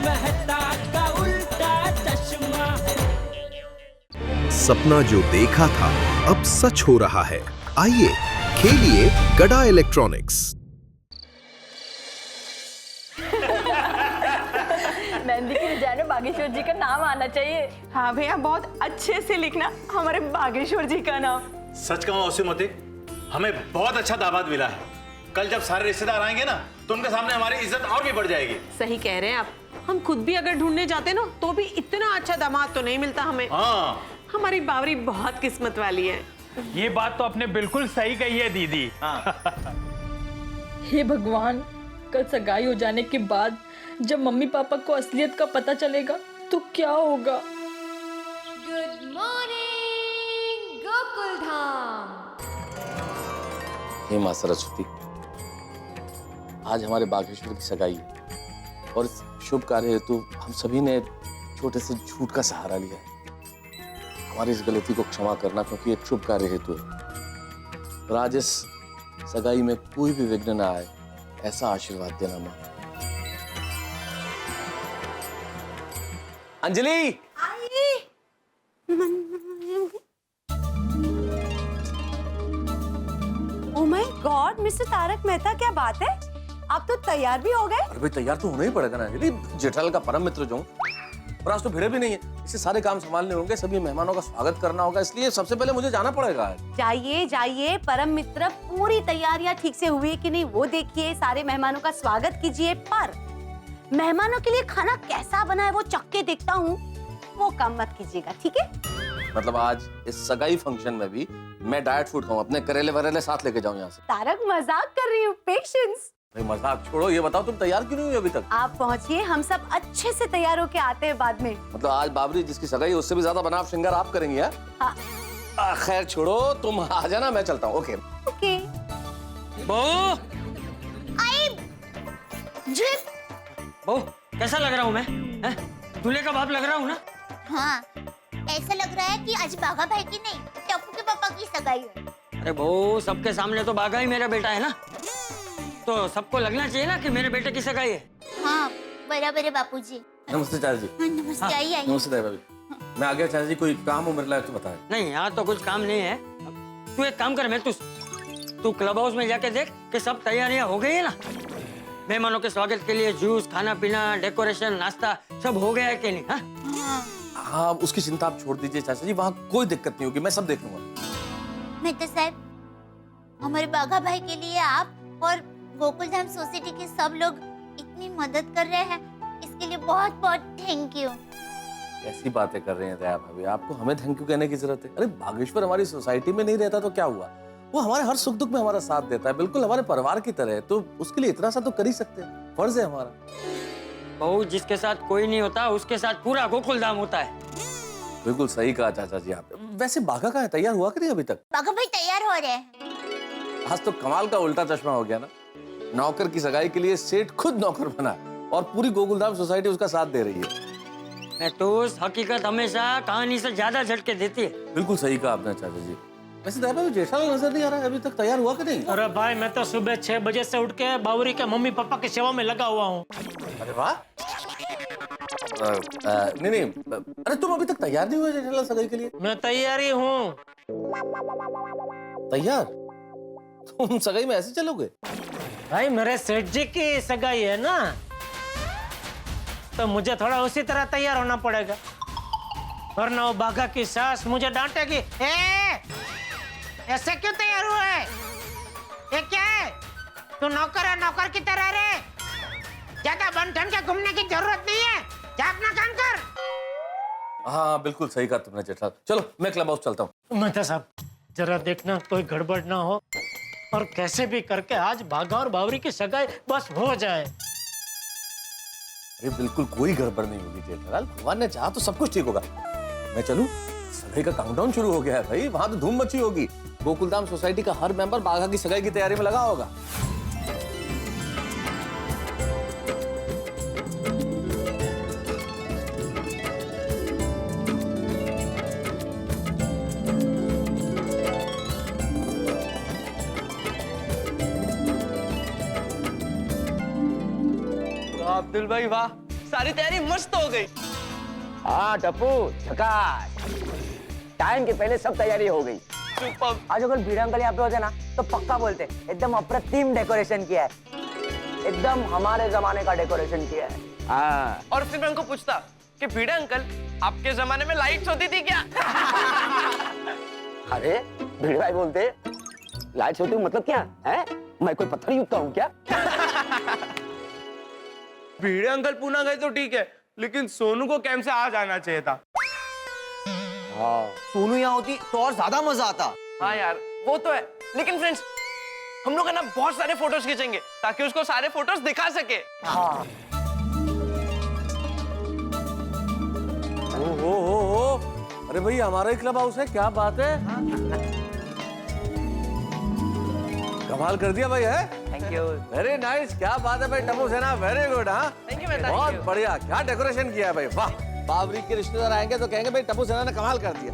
मेहता का उल्टा चश्मा। सपना जो देखा था अब सच हो रहा है। आइए खेलिए गड़ा इलेक्ट्रॉनिक्स। मेहंदी की डिजाइन में बागेश्वर जी का नाम आना चाहिए। हाँ भैया, बहुत अच्छे से लिखना हमारे बागेश्वर जी का नाम। सच कहूं औसीमती, हमें बहुत अच्छा दामाद मिला है। कल जब सारे रिश्तेदार आएंगे ना तो उनके सामने हमारी इज्जत और भी बढ़ जाएगी। सही कह रहे हैं आप। हम खुद भी अगर ढूंढने जाते ना तो भी इतना अच्छा दामाद तो नहीं मिलता हमें। हाँ, हमारी बावरी बहुत किस्मत वाली है। ये बात तो आपने बिल्कुल सही कही है दीदी। हे भगवान, कल सगाई हो जाने के बाद जब मम्मी पापा को असलियत का पता चलेगा तो क्या होगा। Good morning Gokul Dham. हे मां सरस्वती, आज हमारे बागेश्वर की सगाई है और इस शुभ कार्य हेतु हम सभी ने छोटे से झूठ का सहारा लिया है। हमारी इस गलती को क्षमा करना, क्योंकि एक शुभ कार्य हेतु है। और आज इस सगाई में कोई भी विघ्न ना आए, ऐसा आशीर्वाद देना मां। Anjali, oh my god mister Tarak Mehta, क्या बात है, आप तो तैयार भी हो गए। अरे भाई तैयार तो होना ही पड़ेगा ना अंजलि, जेठालाल का परम मित्र जो हूं। और आज तो भिड़े भी नहीं है, इससे सारे काम संभालने होंगे, सभी मेहमानों का स्वागत करना होगा, इसलिए सबसे पहले मुझे जाना पड़ेगा। जाइए जाइए परम मित्र, पूरी तैयारियां ठीक से हुई कि नहीं वो देखिए, सारे मेहमानों का स्वागत कीजिए, पर मेहमानों के लिए खाना कैसा बना है वो चख के देखता हूँ, वो काम मत कीजिएगा, ठीक है। मतलब आज इस सगाई फंक्शन में भी मैं डाइट फूड खाऊं, अपने करेले वरेले साथ लेके जाऊं यहाँ से। तारक मजाक कर रही हूँ, पेशेंस। भाई मजाक छोड़ो, ये बताओ तुम तैयार क्यों नहीं हुई अभी तक? आप पहुँचिए, हम सब अच्छे से तैयार होके आते हैं बाद में। मतलब आज बाबरी जिसकी सगाई है उससे भी ज्यादा बनाव श्रृंगार आप करेंगी? हाँ। खैर छोड़ो, तुम आ जाना, मैं चलता हूँ। Okay okay. बहू, बहू कैसा लग रहा हूँ मैं? दूल्हे का बाप लग रहा हूँ ना? हाँ, ऐसा लग रहा है कि आज बाघा भाई की नहीं, टप्पू के पापा की सगाई है। अरे बहू, सबके सामने तो बाघा ही मेरा बेटा है ना, तो सबको लगना चाहिए ना कि मेरे बेटे की सगाई है। हाँ बराबर है बापूजी। नमस्ते चाचा जी। हाँ, नमस्ते। आइए आइए। नमस्ते भाभी। मैं आ गया चाचा जी, कोई काम हो मेरे लायक तो बताए। नहीं, यहाँ तो कुछ काम नहीं है। तू एक काम कर, मैं तू क्लब हाउस में जाके देख कि सब तैयारियां हो गई है ना। मेहमानों के स्वागत के लिए जूस, खाना पीना, डेकोरेशन, नाश्ता सब हो गया है कि नहीं? हाँ, उसकी चिंता आप छोड़ दीजिए चाचा जी, वहाँ कोई दिक्कत नहीं होगी, मैं सब देख लूंगा। मेहता साहब, हमारे बाघा भाई के लिए आप और गोकुल धाम सोसाइटी के सब लोग इतनी मदद कर रहे हैं, इसके लिए बहुत बहुत थैंक यू। ऐसी बातें कर रहे हैं दया भाभी, आपको हमें थैंक यू कहने की जरूरत है? अरे बागेश्वर हमारी सोसाइटी में नहीं रहता तो क्या हुआ, वो हमारे हर सुख दुख में हमारा साथ देता है, बिल्कुल हमारे परिवार की तरह है, तो उसके लिए इतना सा तो कर ही सकते हैं, फर्ज है हमारा। बहू, जिसके साथ कोई नहीं होता उसके साथ पूरा गोकुल धाम होता है। बिल्कुल सही कहा चाचा जी आपने। वैसे बाघा कहाँ है, तैयार हुआ कि नहीं अभी तक? बाघा भाई तैयार हो रहे हैं। आज तो कमाल का उल्टा चश्मा हो गया ना, नौकर की सगाई के लिए सेठ खुद नौकर बना और पूरी गोकुलधाम सोसाइटी उसका साथ दे रही है। मैं तो हकीकत हमेशा कहानी से ज्यादा झटके देती है। बिल्कुल सही कहा आपने चाचा जी। वैसे दया भाभी जेठालाल नजर नहीं आ रहा है, अभी तक तैयार हुआ कि नहीं? अरे भाई, मैं तो सुबह 6 बजे से उठ के बावरी के मम्मी पापा की सेवा में लगा हुआ हूँ। अरे वाह। नहीं, अरे तुम अभी तक तैयार नहीं हुए जेठालाल सगाई के लिए? मैं तैयारी हूँ। तैयार? तुम सगाई में ऐसे चलोगे? भाई, मेरे सेठ जी की सगाई है ना, तो मुझे थोड़ा उसी तरह तैयार होना पड़ेगा, वरना वो बाघा की सास मुझे डांटेगी। ऐसे क्यों तैयार हुआ है? ये क्या है? तू नौकर है, नौकर की तरह रहे, ज्यादा बन ठन के घूमने की जरूरत नहीं है, जा अपना काम कर। हाँ बिल्कुल सही कहा तुमने जेठालाल। चलो मैं क्लब हाउस चलता हूँ। मेहता साहब, जरा देखना कोई गड़बड़ ना हो, और कैसे भी करके आज बाघा और बावरी की सगाई बस हो जाए। अरे बिल्कुल कोई गड़बड़ नहीं होगी जेठालाल, भगवान ने चाहा तो सब कुछ ठीक होगा। मैं चलूं? सगाई का काउंटडाउन शुरू हो गया है भाई, वहां तो धूम मची होगी। गोकुलधाम सोसाइटी का हर मेंबर बाघा की सगाई की तैयारी में लगा होगा। अब्दुल भाई वाह, सारी तैयारी मस्त हो गई। हाँ टप्पू झकास, टाइम के पहले सब तैयारी हो गई। सुपर। आज अगर भिड़े अंकल यहाँ पे होते ना तो पक्का बोलते एकदम अप्रतिम डेकोरेशन किया है, एकदम हमारे जमाने का डेकोरेशन किया है। हाँ। और फिर मैं उनको पूछता कि भिड़े अंकल आपके जमाने में लाइट्स होती थी क्या? अरे भिड़े भाई बोलते लाइट्स होती हूँ मतलब क्या है, मैं कोई पत्थर युद्ध हूँ क्या? भिड़े अंकल पूना गए तो ठीक है, लेकिन सोनू को कैंप से आज आना चाहिए था। हाँ। सोनू यहाँ होती तो और ज्यादा मजा आता। हाँ यार वो तो है, लेकिन फ्रेंड्स हम लोग है ना बहुत सारे फोटोज खींचेंगे ताकि उसको सारे फोटोज दिखा सके। हाँ। ओ, अरे भाई हमारा ही क्लब हाउस है, क्या बात है। कमाल कर दिया भाई, है। Thank you. वेरी नाइस, क्या बात है भाई टप्पू सेना, वेरी गुड। हाँ थैंक यू। बहुत बढ़िया, क्या डेकोरेशन किया है भाई, वाह। बाबरी के रिश्तेदार आएंगे तो कहेंगे भाई टप्पू सेना ने कमाल कर दिया।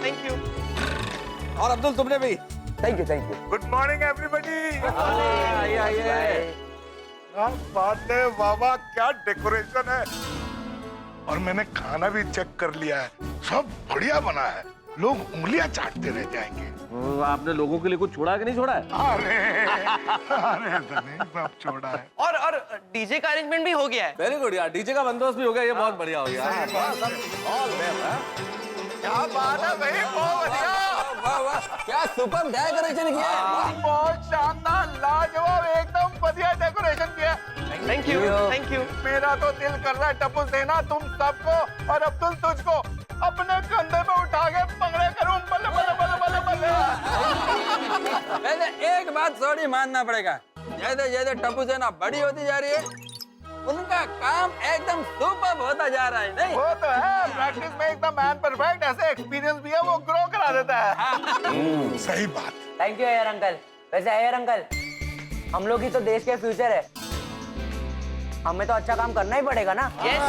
Thank you. और अब्दुल तुमने भी। Thank you. Good morning everybody. आइए। क्या बात है बाबा, क्या डेकोरेशन है। और मैंने खाना भी चेक कर लिया है, सब बढ़िया बना है, लोग उंगलियां चाटते रह जाएंगे। आपने लोगों के लिए कुछ छोड़ा है कि नहीं छोड़ा है? अरे ऐसा नहीं, सब छोड़ा है। और डीजे का अरेंजमेंट भी हो गया है। वेरी गुड यार, डीजे का बंदोबस्त भी हो गया, ये बहुत बढ़िया हो गया। क्या बात है भाई, बहुत बढ़िया। क्या सुपर डेकोरेशन किया है, बहुत शानदार, लाजवाब, एकदम बढ़िया डेकोरेशन किया। Thank you. Thank you. मेरा तो दिल कर रहा है टप्पू सेना तुम सबको और अब्दुल तुझको अपने कंधे पे उठा के पंगड़े करूं, बल्ले बल्ले बल्ले बल्ले बल्ले। पहले एक बात थोड़ी मानना पड़ेगा, जैसे जैसे टप्पू सेना बड़ी होती जा रही है उनका काम एकदम सुपर होता जा रहा है। नहीं वो तो है, प्रैक्टिस में एकदम मैन परफेक्ट, ऐसे एक्सपीरियंस भी है, वो ग्रो करा देता है। सही बात। Thank you air uncle. वैसे एयर अंकल, हम लोग ही तो देश के फ्यूचर है, हमें तो अच्छा काम करना ही पड़ेगा ना। Yes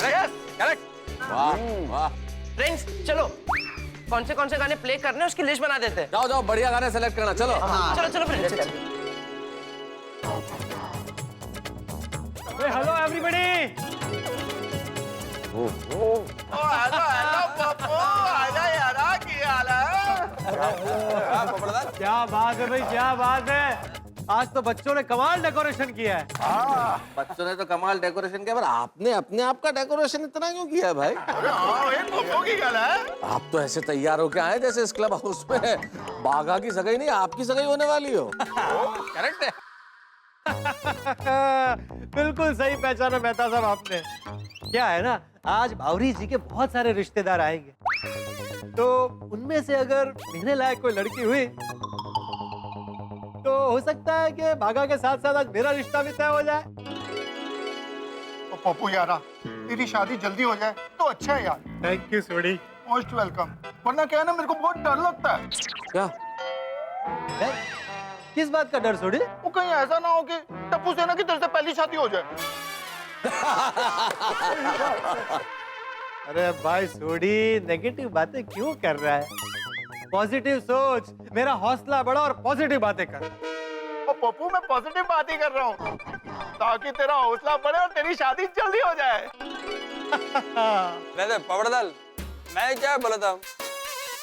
correct. वाह। फ्रेंड्स चलो, कौन से गाने प्ले करने हैं उसकी लिस्ट बना देते हैं। जाओ बढ़िया गाने सेलेक्ट करना, चलो। चलो friends. Hello everybody. Hello Pappu, आजा यार, क्या हाल है? क्या बात है भाई, क्या बात है, आज तो बच्चों ने कमाल डेकोरेशन किया है। बच्चों ने तो कमाल डेकोरेशन किया, पर आपने अपने आप का डेकोरेशन इतना क्यों किया है भाई? पप्पू की गल है। आप तो ऐसे तैयार होके आए जैसे इस क्लब हाउस में बाघा की सगाई नहीं, आपकी सगाई होने वाली हो। करेक्ट है। बिल्कुल सही पहचाना मेहता साहब आपने। क्या है ना, आज बावरी जी के बहुत सारे रिश्तेदार आएंगे, तो उनमें से अगर मिलने लायक कोई लड़की हुई तो हो सकता है कि बाघा के साथ साथ आज मेरा रिश्ता भी तय हो जाए। तो पप्पू यारा, तेरी शादी जल्दी हो जाए तो अच्छा है यार। Thank you Sodhi. Most welcome. वरना क्या है ना, मेरे को बहुत डर लगता है। क्या? किस बात का डर सोडी? वो कहीं ऐसा ना हो कि टप्पू सेना की तरफ से पहली शादी हो जाए। अरे भाई सोडी, नेगेटिव बातें क्यों कर रहा है? पॉजिटिव सोच, मेरा हौसला बढ़ा और पॉजिटिव बातें कर। और पप्पू, मैं पॉजिटिव बात ही कर रहा हूँ ताकि तेरा हौसला बढ़े और तेरी शादी जल्दी हो जाए। वैसे पवड़दल, मैं क्या बोलता हूँ,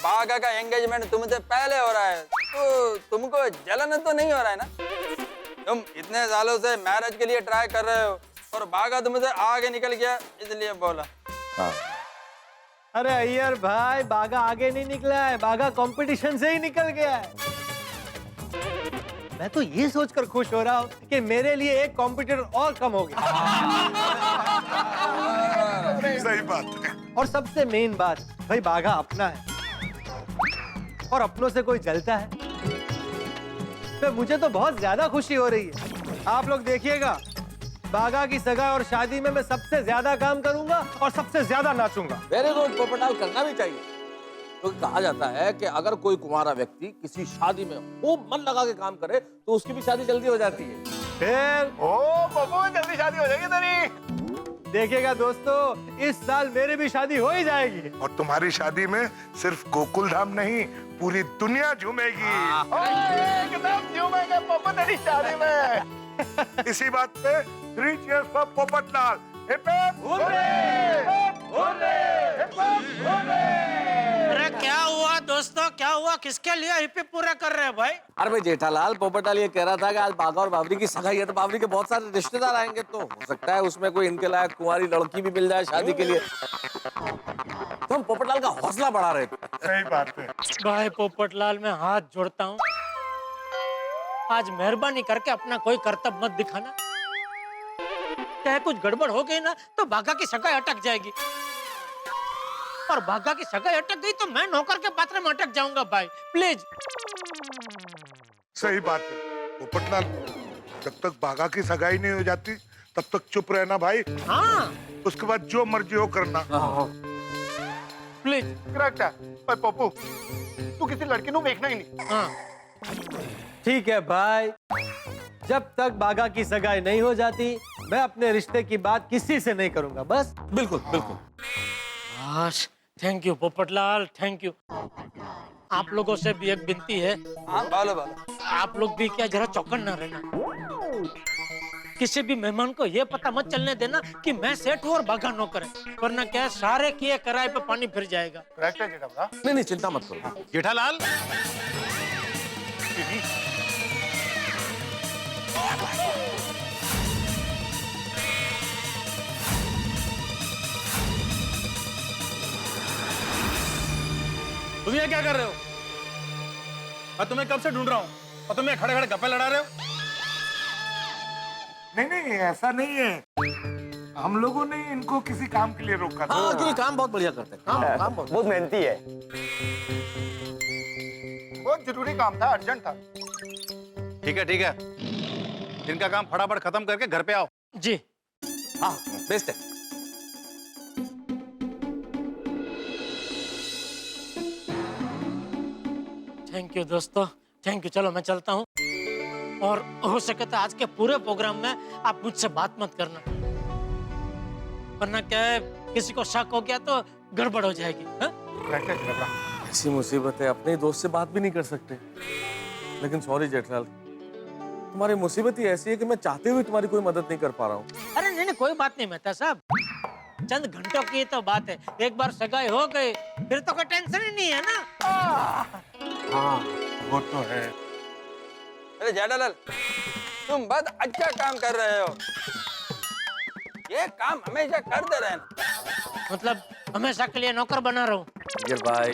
बाघा का एंगेजमेंट तुमसे पहले हो रहा है तो तुमको जलन तो नहीं हो रहा है ना? तुम इतने सालों से मैरिज के लिए ट्राई कर रहे हो और बाघा तुमसे आगे निकल गया, इसलिए बोला। अरे अय्यर भाई, बाघा आगे नहीं निकला है, बाघा कंपटीशन से ही निकल गया है। मैं तो ये सोचकर खुश हो रहा हूँ कि मेरे लिए एक कॉम्पिटिटर और कम हो गया। सही बात है। और सबसे मेन बात, भाई बाघा अपना है और अपनों से कोई जलता है तो मुझे तो बहुत ज्यादा खुशी हो रही है। आप लोग देखिएगा, बाघा की सगाई और शादी में मैं सबसे ज्यादा काम करूंगा और सबसे ज्यादा नाचूंगा। वेरी गुड पोपटाल, करना भी चाहिए। तो कहा जाता है कि अगर कोई कुंवारा व्यक्ति किसी शादी में खूब मन लगा के काम करे तो उसकी भी शादी जल्दी हो जाती है। फिर ओ पप्पू, जल्दी शादी हो जाएगी तेरी। देखिएगा दोस्तों, इस साल मेरी भी शादी हो ही जाएगी। और तुम्हारी शादी में सिर्फ गोकुल धाम नहीं, पूरी दुनिया झूमेगी। एकदम झूमेंगे पप्पू तेरी शादी में। इसी बात पे 3 cheers for Popatlal. Hip hip hurray! Hip hurray! Hip hip hurray! अरे क्या हुआ दोस्तों, क्या हुआ? किसके लिए हिप हिप पूरा कर रहे हैं भाई? अरे भाई जेठालाल, पोपटलाल ये कह रहा था कि आज बाघा और बावरी की सगाई है, तो बावरी के बहुत सारे रिश्तेदार आएंगे, तो हो सकता है उसमें कोई इनके लायक कुंवारी लड़की भी मिल जाए शादी के लिए। तो हम पोपटलाल का हौसला बढ़ा रहे थे। सही बात है। भाई पोपटलाल, मैं हाथ जोड़ता हूँ, आज मेहरबानी करके अपना कोई कर्तव्य मत दिखाना। चाहे कुछ गड़बड़ हो गई ना तो बाघा की सगाई अटक जाएगी, और बाघा की सगाई अटक गई तो मैं नौकर के पात्र में अटक जाऊंगा भाई, प्लीज। सही बात है पोपटलाल, जब तक बाघा की सगाई नहीं हो जाती तब तक चुप रहना भाई। हाँ, उसके बाद जो मर्जी हो करना। प्लीज। करेक्ट है पर पप्पू, तू किसी लड़की को देखना ही नहीं। हाँ, ठीक है भाई, जब तक बाघा की सगाई नहीं हो जाती मैं अपने रिश्ते की बात किसी से नहीं करूंगा, बस। बिल्कुल बिल्कुल। Thank you Popatlal, thank you. आप लोगों से भी एक विनती है। हाँ बोलो बोलो। आप लोग भी क्या जरा चौकन्ना ना रहना, किसी भी मेहमान को ये पता मत चलने देना कि मैं सेठ हूँ और बाघा नौकर है, वरना क्या सारे किए कराए पे पानी फिर जाएगा। करेक्ट है जेठा। नहीं नहीं चिंता मत करो जेठालाल। तुम ये क्या कर रहे हो? मैं तुम्हें कब से ढूंढ रहा हूँ और तुम खड़े खड़े गप्पे लड़ा रहे हो। नहीं नहीं ऐसा नहीं है, हम लोगों ने इनको किसी काम के लिए रोका था। हाँ, क्योंकि काम बहुत बढ़िया करते हैं, काम बहुत मेहनती है। बहुत जरूरी काम था, अर्जेंट था। ठीक है इनका काम फटाफट खत्म करके घर पे आओ। जी हाँ बेस्ट है। थैंक यू दोस्तों, थैंक यू। चलो मैं चलता हूँ, और हो सके तो आज के पूरे प्रोग्राम में आप मुझसे बात मत करना, वरना क्या है किसी को शक हो गया तो गड़बड़ हो जाएगी। ऐसी मुसीबत है, अपने दोस्त से बात भी नहीं कर सकते। लेकिन सॉरी जेठलाल, तुम्हारी मुसीबत ही ऐसी है कि मैं चाहते हुए तुम्हारी कोई मदद नहीं कर पा रहा हूँ। अरे नहीं कोई बात नहीं मेहता साहब, चंद घंटों की तो बात है, एक बार सगाई हो गई फिर तो कोई टेंशन ही नहीं है ना। हाँ वो तो है। अरे जेठालाल, तुम बहुत अच्छा काम कर रहे हो, ये काम हमेशा करते रहना। मतलब हमेशा के लिए नौकर बना रहा हूँ भाई।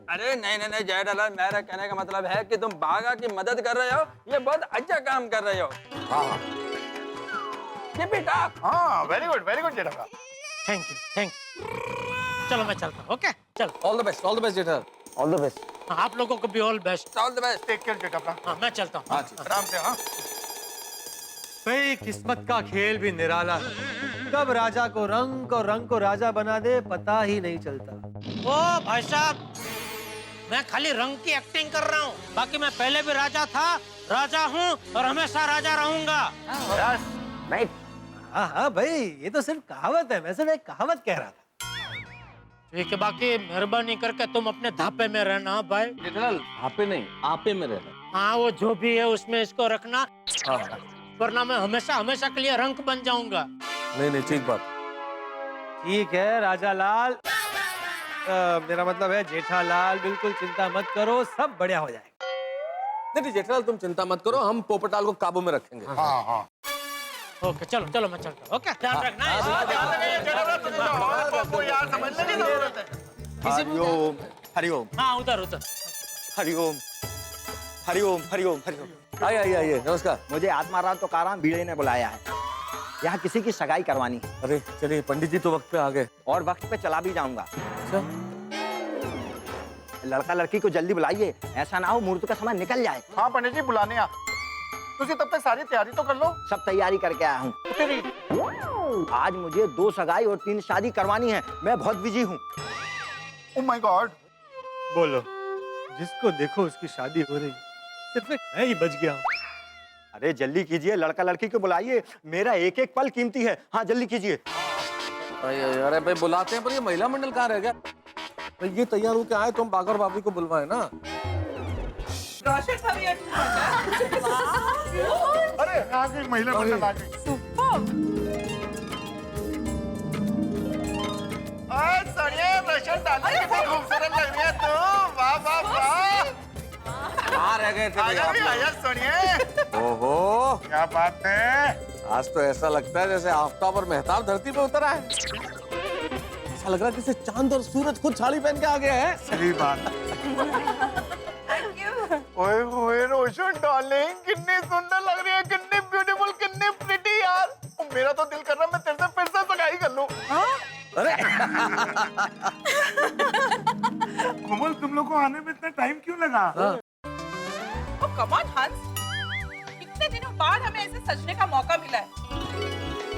अरे नहीं जेठालाल, मेरा कहने का मतलब है कि तुम बाघा की मदद कर रहे हो, ये बहुत अच्छा काम कर रहे हो। हाँ Keep it up। हाँ very good Jetha. Thank you. चलो मैं चलता हूँ। ओके चल। All the best Jetha. All the best. हाँ, आप लोगों को भी all best. All the best. Take care Jetha. हाँ मैं चलता हूँ। आराम से। हाँ भाई किस्मत का खेल भी निराला है, कब राजा को रंग और रंग को राजा बना दे पता ही नहीं चलता। ओ भाई साहब, मैं खाली रंग की एक्टिंग कर रहा हूँ, बाकी मैं पहले भी राजा था, राजा हूँ और हमेशा राजा रहूंगा। नहीं हाँ भाई, ये तो सिर्फ कहावत है, मैं सिर्फ एक कहावत कह रहा था। ठीक है, बाकी मेहरबानी करके तुम अपने धापे में रहना भाई। जेठालाल धापे नहीं, आपे में रहना। हाँ वो जो भी है उसमें इसको रखना, हाँ वरना मैं हमेशा के लिए रंक बन जाऊंगा। नहीं ठीक बात। ठीक है राजा लाल, मेरा मतलब है जेठालाल, बिल्कुल चिंता मत करो, सब बढ़िया हो जाएगा। नहीं जेठालाल तुम चिंता मत करो, हम पोपटाल को काबू में रखेंगे। हाँ ओके चलो मैं चलता हूँ। ओके ध्यान रखना। हरिओम हरिओम हाँ उधर हरिओम हरिओम हरिओम हरिओम। आइए नमस्कार। मुझे आत्माराम तो काराम भीड़े ने बुलाया है, यहाँ किसी की सगाई करवानी है। अरे चलिए, पंडित जी तो वक्त पे आ गए और वक्त पे चला भी जाऊंगा। लड़का लड़की को जल्दी बुलाइए, ऐसा ना हो मुहूर्त का समय निकल जाए। हाँ पंडित जी बुलाने आ, तुझे तब तक सारी तैयारी तो कर लो। सब तैयारी करके आया हूँ। आज मुझे 2 सगाई और 3 शादी करवानी है, मैं बहुत बिजी हूँ। ओह माय गॉड। बोलो, जिसको देखो उसकी शादी हो रही, सिर्फ मैं ही बच गया हूँ। अरे जल्दी कीजिए, लड़का लड़की को बुलाइए, मेरा एक एक पल कीमती है। हाँ जल्दी कीजिए। अरे भाई बुलाते हैं, पर ये महिला मंडल कहाँ रह गया? भाई ये तैयार होके आए, तुम बाघा और बावरी को बुलवाए ना। अरे आ गई महिला मंडल, आ गई। डार्लिंग कितनी खूबसूरत लग रही है तू। वाह वाह वाह। कहाँ रह गए थे आजा भी आजा सोनिए। ओहो, क्या बात है? आज तो ऐसा लगता है जैसे आफ्ताब और मेहताब धरती पे उतर आए। ऐसा लग रहा है जैसे चांद और सूरज खुद साड़ी पहन के आ गया है। सही बात। ओए ओए रोशन डार्लिंग कितनी सुंदर लग रही है, कितनी ब्यूटीफुल, कितनी प्रिटी यार। मेरा तो दिल कर रहा है मैं तेरे से फिर से सगाई कर लूं। अरे कोमल, तुम लोग को आने में इतना टाइम क्यों लगा? कम ऑन हंस, कितने दिनों बाद हमें ऐसे सजने का मौका मिला है,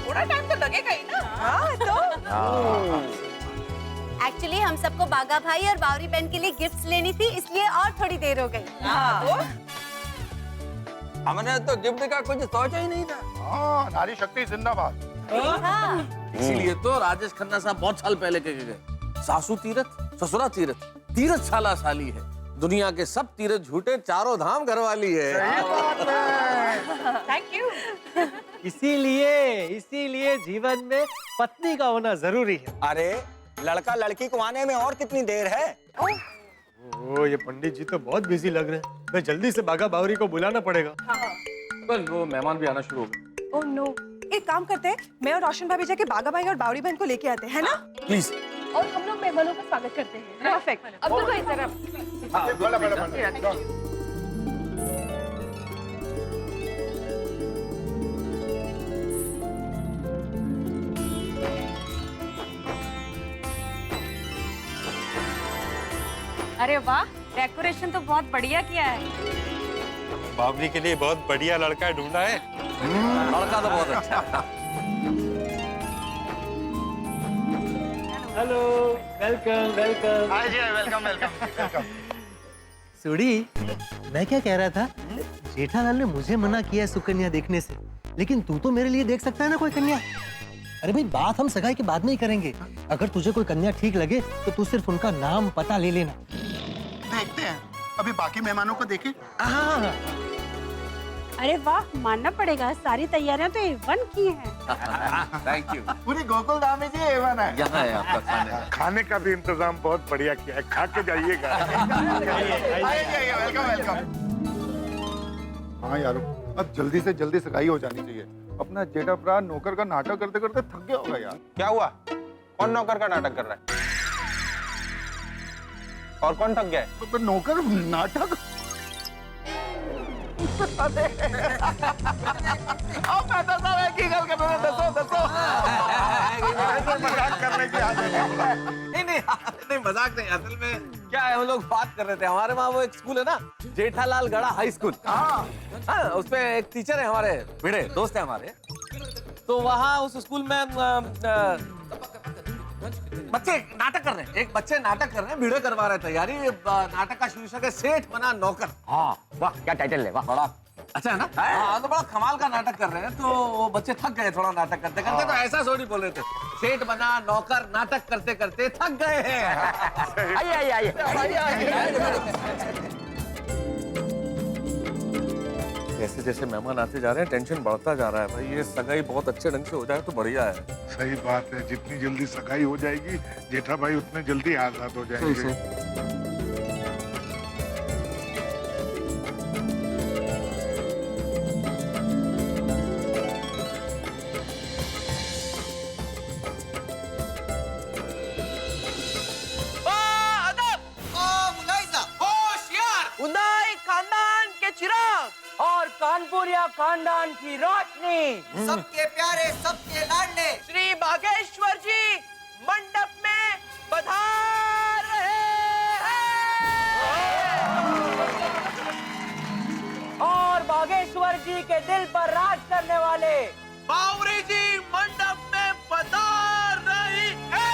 थोड़ा टाइम तो लगेगा ही ना। हाँ तो एक्चुअली हम सबको बागा भाई और बावरी बहन के लिए गिफ्ट्स लेनी थी, इसलिए और थोड़ी देर हो गई। हमने तो गिफ्ट का कुछ सोचा ही नहीं था। हाँ, नारी शक्ति जिंदाबाद। इसीलिए तो राजेश खन्ना साहब बहुत साल पहले कह गए, सासू तीरथ ससुरा तीरथ, तीरथ साला साली है, दुनिया के सब तीरथ झूठे, चारों धाम घरवाली है। Thank you. इसीलिए जीवन में पत्नी का होना जरूरी है। अरे लड़का लड़की को आने में और कितनी देर है? ओ, ये पंडित जी तो बहुत बिजी लग रहे हैं। मैं जल्दी से बागा बावरी को बुलाना पड़ेगा। बस वो मेहमान भी आना शुरू हो गए। ओह नो, एक काम करते हैं, मैं और रोशन भाभी जाके बागा भाई और बावरी बहन को लेके आते हैं ना। प्लीज। और हम लोग मेहमानों का स्वागत करते हैं। परफेक्ट। अब्दुल भाई जरा बड़ा बड़ा अरे वाह, डेकोरेशन तो बहुत बढ़िया किया है। बाबरी के लिए बहुत बढ़िया लड़का ढूंढा है। लड़का तो बहुत अच्छा। Hello, welcome welcome. Welcome welcome. सुड़ी, मैं क्या कह रहा था, जेठालाल ने मुझे मना किया है सुकन्या देखने से, लेकिन तू तो मेरे लिए देख सकता है ना कोई कन्या। अरे भाई, बात हम सगाई के बाद में ही करेंगे। अगर तुझे कोई कन्या ठीक लगे तो तू सिर्फ उनका नाम पता ले लेना। देखते हैं, अभी बाकी मेहमानों को देखें। हाँ। अरे वाह, मानना पड़ेगा, सारी तैयारियां तो A1 की हैं। Thank you. पूरी गोकुल धाम में जी A1 है। यहाँ है आपका खाने। खाने का भी इंतजाम बहुत बढ़िया किया है, खा के जाइएगा। आइए, वेलकम वेलकम। हाँ यारो, अब जल्दी से जल्दी सगाई हो जानी चाहिए। अपना जेठाप्रा नौकर का नाटक करते करते थक गया होगा यार। क्या हुआ? कौन नौकर का नाटक कर रहा है? और कौन थक गया है? तो नौकर नाटक। अब मैं तो सब एक ही गल कर रहा हूं, दसो। मजाक करने की आदत है। नहीं मजाक नहीं, असल में क्या है, हम लोग बात कर रहे थे, हमारे वहाँ वो एक स्कूल है ना, जेठालाल गढ़ा हाई स्कूल। हाँ, उसमें एक टीचर है हमारे, भिड़े दोस्त है हमारे। तो वहाँ उस स्कूल में बच्चे नाटक कर रहे हैं, एक बच्चे नाटक कर रहे हैं, भिड़े करवा रहे हैं तैयारी। नाटक का शीर्षक है सेठ बना नौकर। हाँ वाह, क्या टाइटल है, वाह, बड़ा अच्छा है ना। हाँ, तो बड़ा कमाल का नाटक कर रहे हैं। तो वो बच्चे थक गए थोड़ा नाटक करते करते, तो ऐसा सोनी बोल रहे थे, सेठ बना नौकर नाटक करते करते थक गए हैं। आइए। जैसे जैसे मेहमान आते जा रहे हैं, टेंशन बढ़ता जा रहा है भाई। ये सगाई बहुत अच्छे ढंग से हो जाए तो बढ़िया है। सही बात है, जितनी जल्दी सगाई हो जाएगी जेठा भाई उतने जल्दी आजाद हो जाएंगे। उदय खानदान के चिराग और कानपुरिया खानदान की रोशनी, सबके प्यारे सबके लाडले श्री बागेश्वर जी मंडप में पधार रहे हैं। और बागेश्वर जी के दिल पर राज करने वाले बावरी जी मंडप में पधार रही है।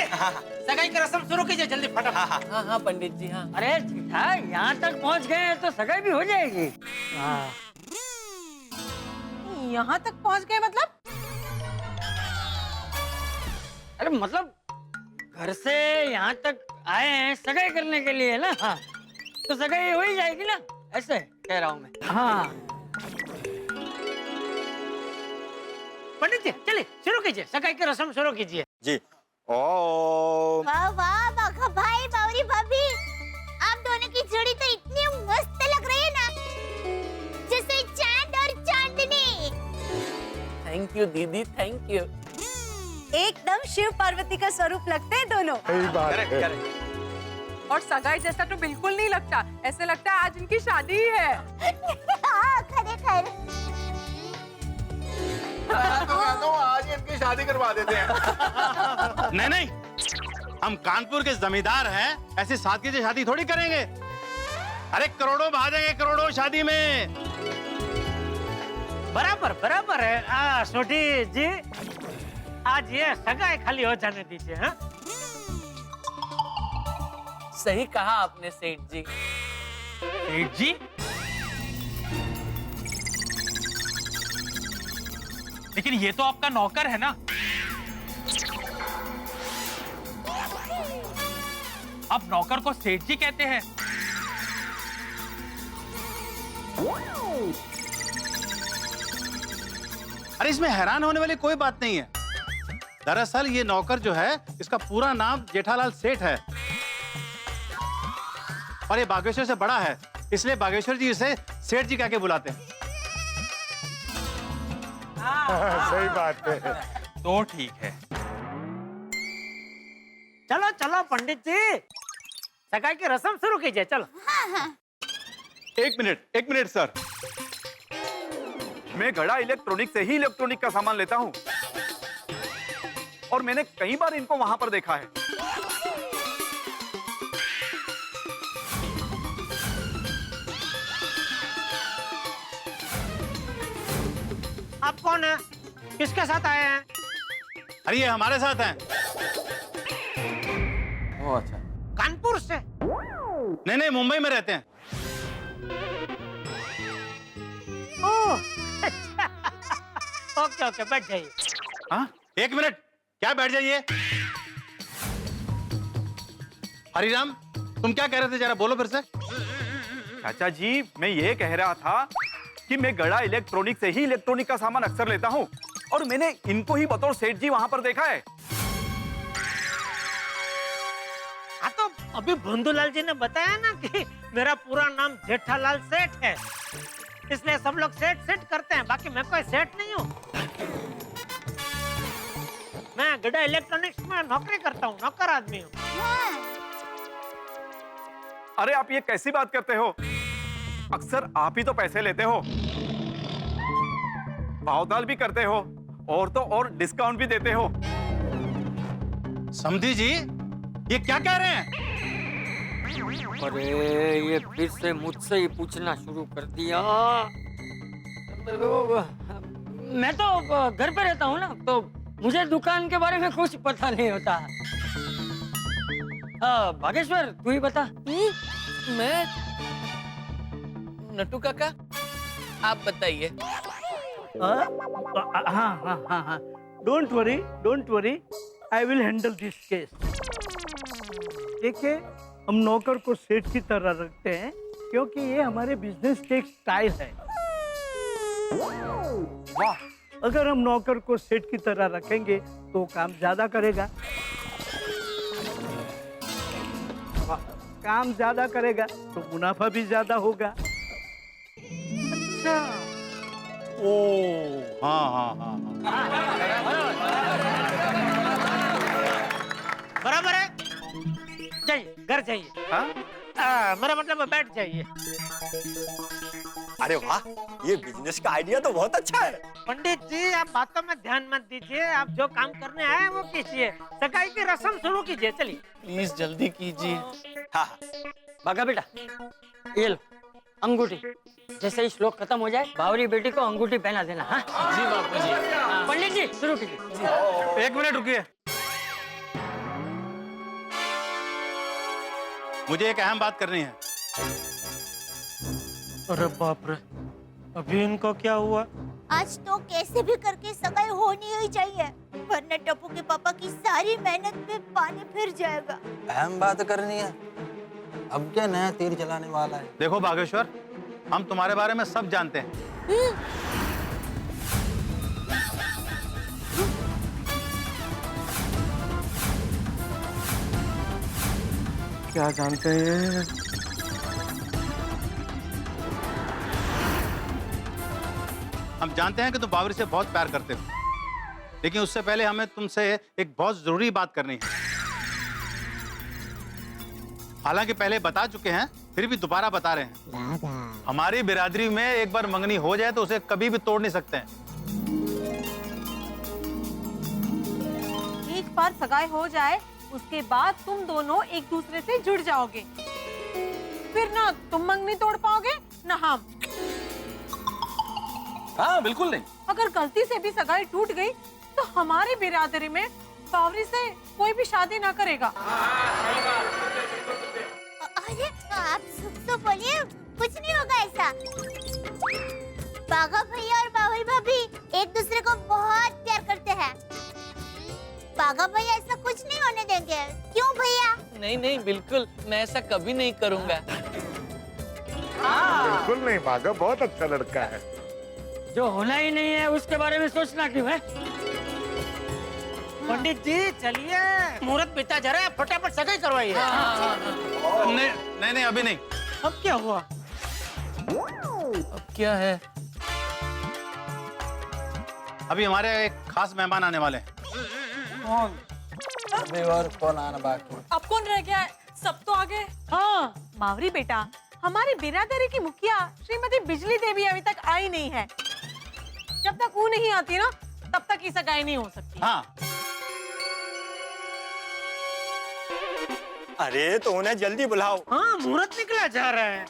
सगाई की रस्म शुरू कीजिए जल्दी फटाफट। हाँ हाँ पंडित जी हाँ। अरे जीठा यहाँ तक पहुँच गए हैं तो सगाई भी हो जाएगी। हाँ यहाँ तक पहुँच गए मतलब? अरे मतलब घर से यहाँ तक आए हैं सगाई करने के लिए ना। हाँ तो सगाई हो ही जाएगी ना, ऐसे कह रहा हूँ मैं। हाँ पंडित जी चलिए शुरू कीजिए, सगाई की रस्म शुरू कीजिए। जी। ओम। वाह वाह बाघा भाई, बावरी भाभी, आप दोनों की जोड़ी तो इतनी मस्त लग रही है ना, जैसे चांद और चांदनी। थैंक यू दीदी, थैंक यू। एकदम शिव पार्वती का स्वरूप लगते हैं दोनों। सही बात करेक्ट है। करेक्ट। और सगाई जैसा तो बिल्कुल नहीं लगता, ऐसे लगता है आज इनकी शादी ही है। हाँ खरेखर। तो कहता हूँ आज इनकी शादी करवा देते हैं। नहीं नहीं, हम कानपुर के जमींदार हैं, ऐसे सादगी से शादी थोड़ी करेंगे। अरे करोड़ों बहा देंगे, करोड़ों शादी में। बराबर बराबर है सोटी जी, आज ये सगाई खाली हो जाने दीजिए। हाँ सही कहा आपने सेठ जी। सेठ जी लेकिन ये तो आपका नौकर है ना। आप नौकर को सेठ जी कहते हैं। अरे इसमें हैरान होने वाली कोई बात नहीं है। दरअसल ये नौकर जो है, इसका पूरा नाम जेठालाल सेठ है और ये बागेश्वर से बड़ा है, इसलिए बागेश्वर जी इसे सेठ जी कह के बुलाते हैं। सही बात है। तो ठीक है। चलो चलो पंडित जी, सगाई की रस्म शुरू कीजिए। चलो। एक मिनट सर, मैं गड़ा इलेक्ट्रॉनिक से ही इलेक्ट्रॉनिक का सामान लेता हूँ और मैंने कई बार इनको वहां पर देखा है। आप कौन है, किसके साथ आए हैं? अरे ये हमारे साथ हैं। ओह अच्छा। कानपुर से? नहीं नहीं, मुंबई में रहते हैं। ओह अच्छा। ओके ओके, बैठ जाइए। हाँ एक मिनट, क्या बैठ जाइए? हरिराम, तुम क्या कह रहे थे, जरा बोलो फिर से। चाचा जी, मैं ये कह रहा था कि मैं गड़ा इलेक्ट्रॉनिक से ही इलेक्ट्रॉनिक का सामान अक्सर लेता हूँ और मैंने इनको ही बतौर सेठ जी वहां पर देखा है। हाँ तो अभी भोंदूलाल जी ने बताया ना कि मेरा पूरा नाम जेठालाल सेठ है, इसलिए सब लोग सेठ सेठ करते हैं, बाकी मैं कोई सेठ नहीं हूँ। मैं गड़ा इलेक्ट्रॉनिक्स में नौकरी करता हूँ, नौकर आदमी हूँ। अरे आप ये कैसी बात करते हो? अक्सर आप ही तो पैसे लेते हो, भावताल भी करते हो और तो और डिस्काउंट भी देते हो। समधी जी, ये क्या कह रहे हैं? अरे ये फिर से मुझसे ही पूछना शुरू कर दिया। मैं तो घर पे रहता हूँ ना, तो मुझे दुकान के बारे में कुछ पता नहीं होता। बागेश्वर तू ही बता। मैं नट्टू काका, आप बताइए। हाँ, don't worry, I will handle this case. देखिए, हम नौकर को सेठ की तरह रखते हैं क्योंकि ये हमारे बिजनेस के एक स्टाइल है। वाह, अगर हम नौकर को सेठ की तरह रखेंगे तो काम ज्यादा करेगा, काम ज्यादा करेगा तो मुनाफा भी ज्यादा होगा। अच्छा। ओ हाँ। बराबर है, जाइए घर जाइए। मेरा मतलब बैठ जाइए। अरे वाह, ये बिजनेस का आइडिया तो बहुत अच्छा है। पंडित जी, आप बातों में ध्यान मत दीजिए, आप जो काम करने आए हैं वो कीजिए। सगाई की रस्म शुरू कीजिए, चलिए। प्लीज जल्दी कीजिए। हाँ बागा बेटा, ये लो अंगूठी। जैसे ही श्लोक खत्म हो जाए, बावरी बेटी को अंगूठी पहना देना। हाँ जी बापू जी। पंडित जी शुरू कीजिए। एक मिनट रुकिए। मुझे एक अहम बात करनी है। अरे बाप रे, अभी इनको क्या हुआ? आज तो कैसे भी करके सगाई होनी ही चाहिए, वरना टप्पू के पापा की सारी मेहनत में पानी फिर जाएगा। अहम बात करनी है, अब क्या नया तीर चलाने वाला है? देखो बागेश्वर, हम तुम्हारे बारे में सब जानते हैं। क्या जानते हैं? हम जानते हैं कि तुम बावरी से बहुत प्यार करते हो, लेकिन उससे पहले हमें तुमसे एक बहुत जरूरी बात करनी है। हालांकि पहले बता चुके हैं, फिर भी दोबारा बता रहे हैं। हमारी बिरादरी में एक बार मंगनी हो जाए तो उसे कभी भी तोड़ नहीं सकते हैं। एक बार सगाई हो जाए, उसके बाद तुम दोनों एक दूसरे से जुड़ जाओगे। फिर ना तुम मंगनी तोड़ पाओगे ना हम। हाँ बिल्कुल नहीं। अगर गलती से भी सगाई टूट गई तो हमारी बिरादरी में बावरी से कोई भी शादी ना करेगा। अरे आप तो बोलिए, कुछ नहीं होगा ऐसा। बाघा भैया और बावरी भाभी एक दूसरे को बहुत प्यार करते हैं। बाघा भैया ऐसा कुछ नहीं होने देंगे, क्यों भैया? नहीं नहीं, बिल्कुल मैं ऐसा कभी नहीं करूँगा। बिल्कुल नहीं, भागा बहुत अच्छा लड़का है। जो होना ही नहीं है उसके बारे में सोचना क्यों है? पंडित जी चलिए, मुहूर्त बीता जा रहा है, फटाफट सगाई करवाइए। नहीं नहीं, अभी नहीं। अब क्या हुआ? अब क्या है? अभी हमारे एक खास मेहमान आने वाले हैं। कौन? अभी और कौन आना बाकी? अब कौन रह गया है? सब तो आ गए। हाँ बावरी बेटा, हमारी बिरादरी की मुखिया श्रीमती बिजली देवी अभी तक आई नहीं है। जब तक वो नहीं आती ना, तब तक ये सगाई नहीं हो सकती। हाँ। अरे तो उन्हें जल्दी बुलाओ। हाँ मुहूर्त निकला जा रहा है।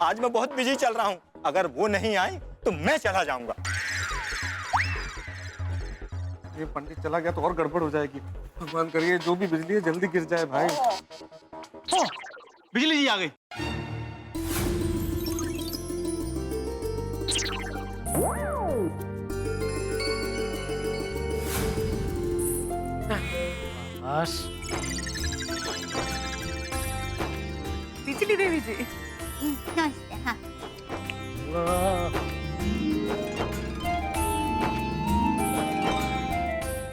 आज मैं बहुत बिजी चल रहा हूँ, अगर वो नहीं आई तो मैं चला जाऊंगा। ये पंडित चला गया तो और गड़बड़ हो जाएगी। भगवान करिए जो भी बिजली है जल्दी गिर जाए भाई। बिजली जी आ गई। बस बिजली देवी जी। नमस्ते। हाँ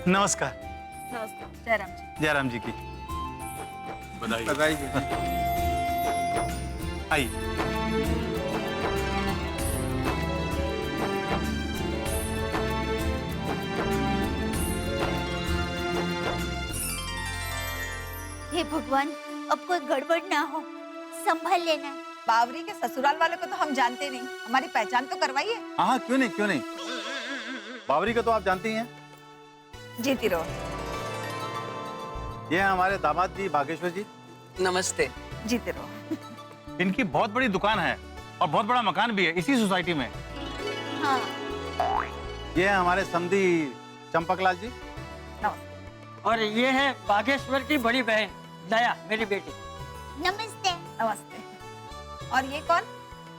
नमस्कार। नमस्ते जयराम जी। जयराम जी की बधाई। आइए। हे भगवान, अब कोई गड़बड़ ना हो, संभाल लेना। बावरी के ससुराल वाले को तो हम जानते नहीं, हमारी पहचान तो करवाइए। हाँ क्यों नहीं, क्यों नहीं। बावरी को तो आप जानती हैं। जीती रहो। ये हैं हमारे दामाद जी बागेश्वर जी। नमस्ते। जीते रहो। इनकी बहुत बड़ी दुकान है और बहुत बड़ा मकान भी है इसी सोसाइटी में। हाँ। ये है हमारे समधी चंपकलाल जी। और ये है बागेश्वर की बड़ी बहन दया, मेरी बेटी। नमस्ते। नमस्ते। और ये कौन?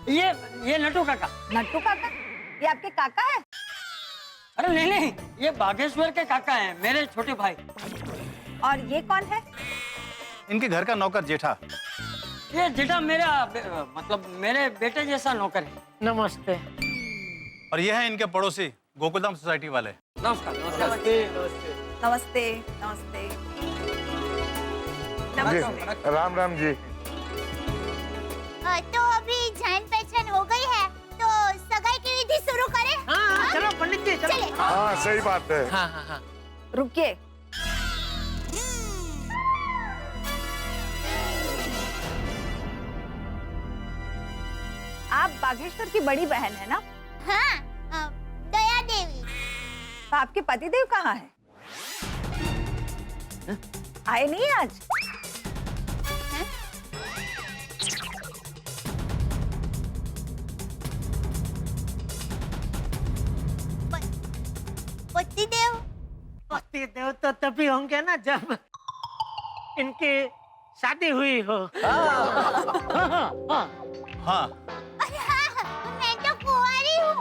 ये नट्टू काका। नट्टू काका? ये आपके काका है? अरे नहीं नहीं, ये बागेश्वर के काका हैं, मेरे छोटे भाई। और ये कौन है? इनके घर का नौकर जेठा। ये जेठा मेरा मतलब मेरे बेटे जैसा नौकर है। नमस्ते। और ये है इनके पड़ोसी गोकुलधाम सोसाइटी वाले। नमस्कार। नमस्ते। नमस्ते। नमस्ते। राम राम जी। तो अभी जान पहचान हो गई है, तो सगाई की विधि शुरू करें? हाँ चलो पंडित जी चलो। चले। हाँ सही बात है। हाँ हाँ हाँ। रुकिए। आप बागेश्वर की बड़ी बहन है ना? हाँ, दया देवी। तो आपके पतिदेव कहाँ है? आए नहीं आज? पतिदेव? पतिदेव तो तभी होंगे ना जब इनकी शादी हुई हो। हाँ मैं तो कुंवारी हूँ।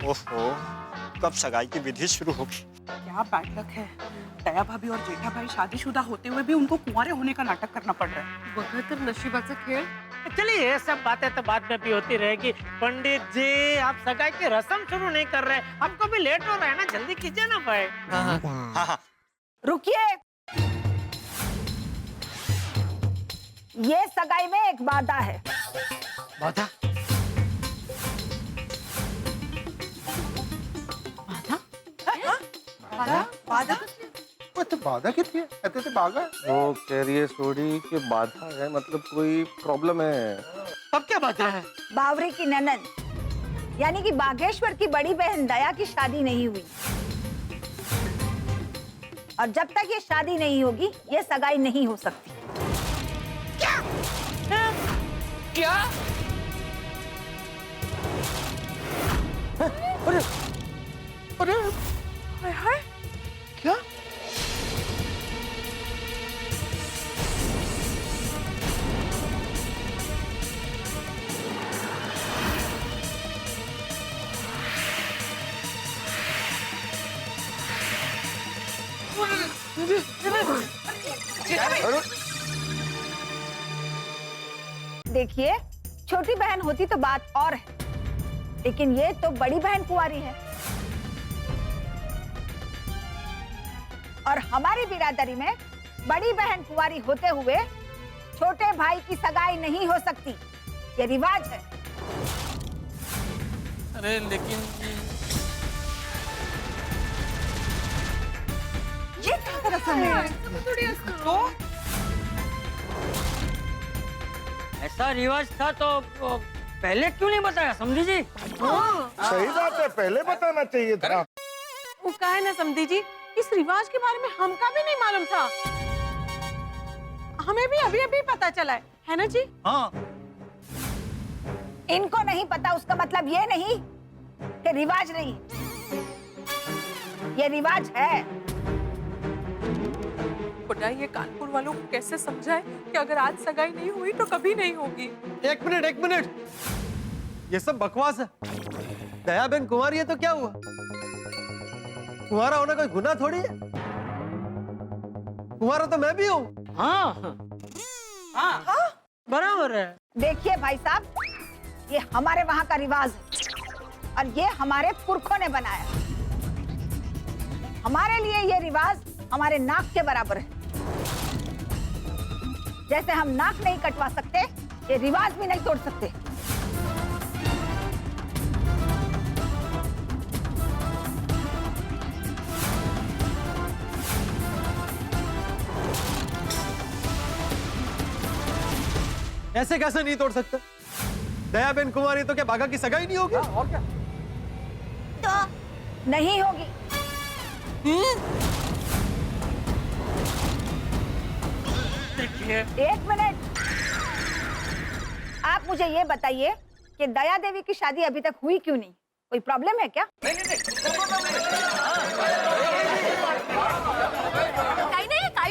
ओहो, कब सगाई की विधि शुरू होगी? क्या बैड लक है, दया भाभी और जेठा भाई शादीशुदा होते हुए भी उनको कुंवारे होने का नाटक करना पड़ रहा है। बगैर नशीबाचा खेळ। चलिए ये सब बातें तो बाद में भी होती रहेगी। पंडित जी, आप सगाई की रस्म शुरू नहीं कर रहे, हमको भी लेट हो रहा है ना, जल्दी कीजिए ना भाई। हाँ। रुकिए, ये सगाई में एक वादा है। वादा? वादा? तो बाधा कितनी है? कहते थे बाधा। वो कह रही है सोडी कि बाधा है, मतलब कोई प्रॉब्लम है। अब क्या बात है? बावरी की ननद यानी कि बागेश्वर की बड़ी बहन दया की शादी नहीं हुई, और जब तक ये शादी नहीं होगी ये सगाई नहीं हो सकती। क्या? अरे हाय, क्या? देखिए, छोटी बहन होती तो बात और है, लेकिन ये तो बड़ी बहन कुंवारी है, और हमारी बिरादरी में बड़ी बहन कुंवारी होते हुए छोटे भाई की सगाई नहीं हो सकती, ये रिवाज है। अरे लेकिन ये क्या रस्म है? तो ऐसा रिवाज था तो पहले क्यों नहीं बताया समझी जी? सही बात है, पहले बताना चाहिए था। वो का है ना समधी जी, इस रिवाज के बारे में हमका भी नहीं मालूम था, हमें भी अभी अभी पता चला है ना जी? हाँ। इनको नहीं पता उसका मतलब ये नहीं कि रिवाज नहीं, ये रिवाज है। खुदा ये कानपुर वालों को कैसे समझाए कि अगर आज सगाई नहीं हुई तो कभी नहीं होगी। एक मिनट, ये सब बकवास है। दया बहन कुंवारी है तो क्या हुआ? कुंवारा होना कोई गुनाह थोड़ी है। कुंवारा तो मैं भी हूँ। हाँ हाँ बराबर है। देखिए भाई साहब, ये हमारे वहाँ का रिवाज है और ये हमारे पुरखों ने बनाया। हमारे लिए ये रिवाज हमारे नाक के बराबर है। जैसे हम नाक नहीं कटवा सकते, ये रिवाज भी नहीं तोड़ सकते। ऐसे कैसे नहीं तोड़ सकते? दया बहन कुंवारी तो क्या बाघा की सगाई नहीं होगी? और क्या? तो नहीं होगी। देखिए, एक मिनट, आप मुझे ये बताइए कि दया देवी की शादी अभी तक हुई क्यों नहीं? कोई प्रॉब्लम है क्या? नहीं, कोई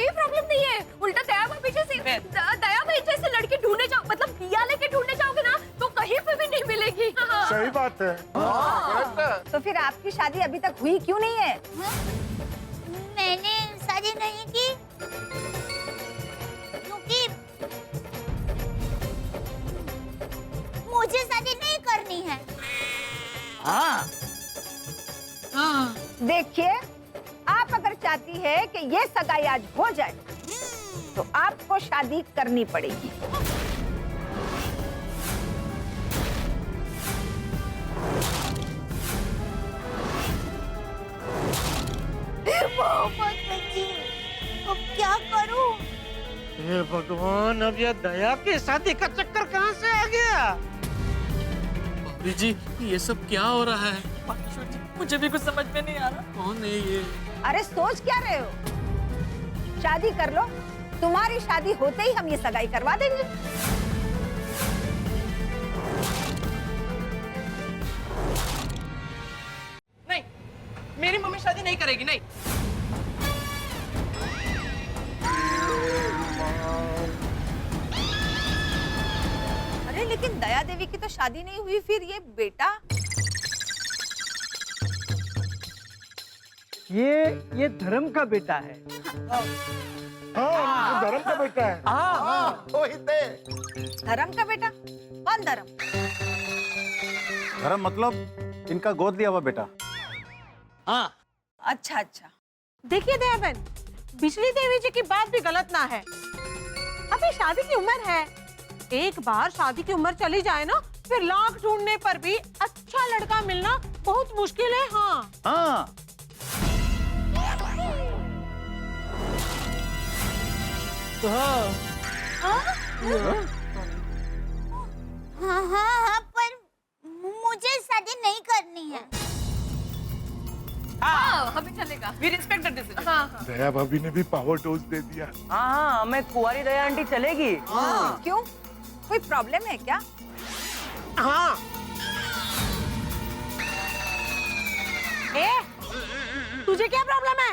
प्रॉब्लम नहीं है। उल्टा दया भाभी जैसे लड़की ढूंढने जाओ, मतलब दिया लेके ढूंढने जाओगे ना तो कहीं पे भी नहीं मिलेगी। सही बात है। तो फिर आपकी शादी अभी तक हुई क्यों नहीं है? मैंने शादी नहीं की क्योंकि मुझे शादी नहीं करनी है। हाँ देखिए, आप अगर चाहती है कि ये सगाई आज हो जाए तो आपको शादी करनी पड़ेगी। अब क्या करूं? हे भगवान, अब ये दया की शादी का चक्कर कहाँ से आ गया? बाबरी जी, ये सब क्या हो रहा है? बागेश्वर जी, मुझे भी कुछ समझ में नहीं आ रहा। कौन है ये? अरे सोच क्या रहे हो? शादी कर लो, तुम्हारी शादी होते ही हम ये सगाई करवा देंगे। नहीं, मेरी मम्मी शादी नहीं करेगी, नहीं। लेकिन दया देवी की तो शादी नहीं हुई, फिर ये बेटा? ये धर्म का बेटा है। हाँ, धर्म का बेटा है। हाँ, वही थे। धर्म का बेटा? कौन धर्म? धर्म मतलब इनका गोद लिया हुआ बेटा। हाँ। अच्छा अच्छा। देखिए दया बहन, बिजली देवी जी की बात भी गलत ना है। अभी शादी की उम्र है, एक बार शादी की उम्र चली जाए ना, फिर लाख ढूंढने पर भी अच्छा लड़का मिलना बहुत मुश्किल है। हाँ हाँ। हाँ, पर मुझे शादी नहीं करनी है। हाँ, हमें चलेगा। We respect the decision. हाँ। दया भाभी ने भी पावर डोज दे दिया। हाँ, हमें कुंवारी दया आंटी चलेगी। क्यों? कोई प्रॉब्लम है क्या? हाँ। ए, तुझे क्या प्रॉब्लम है?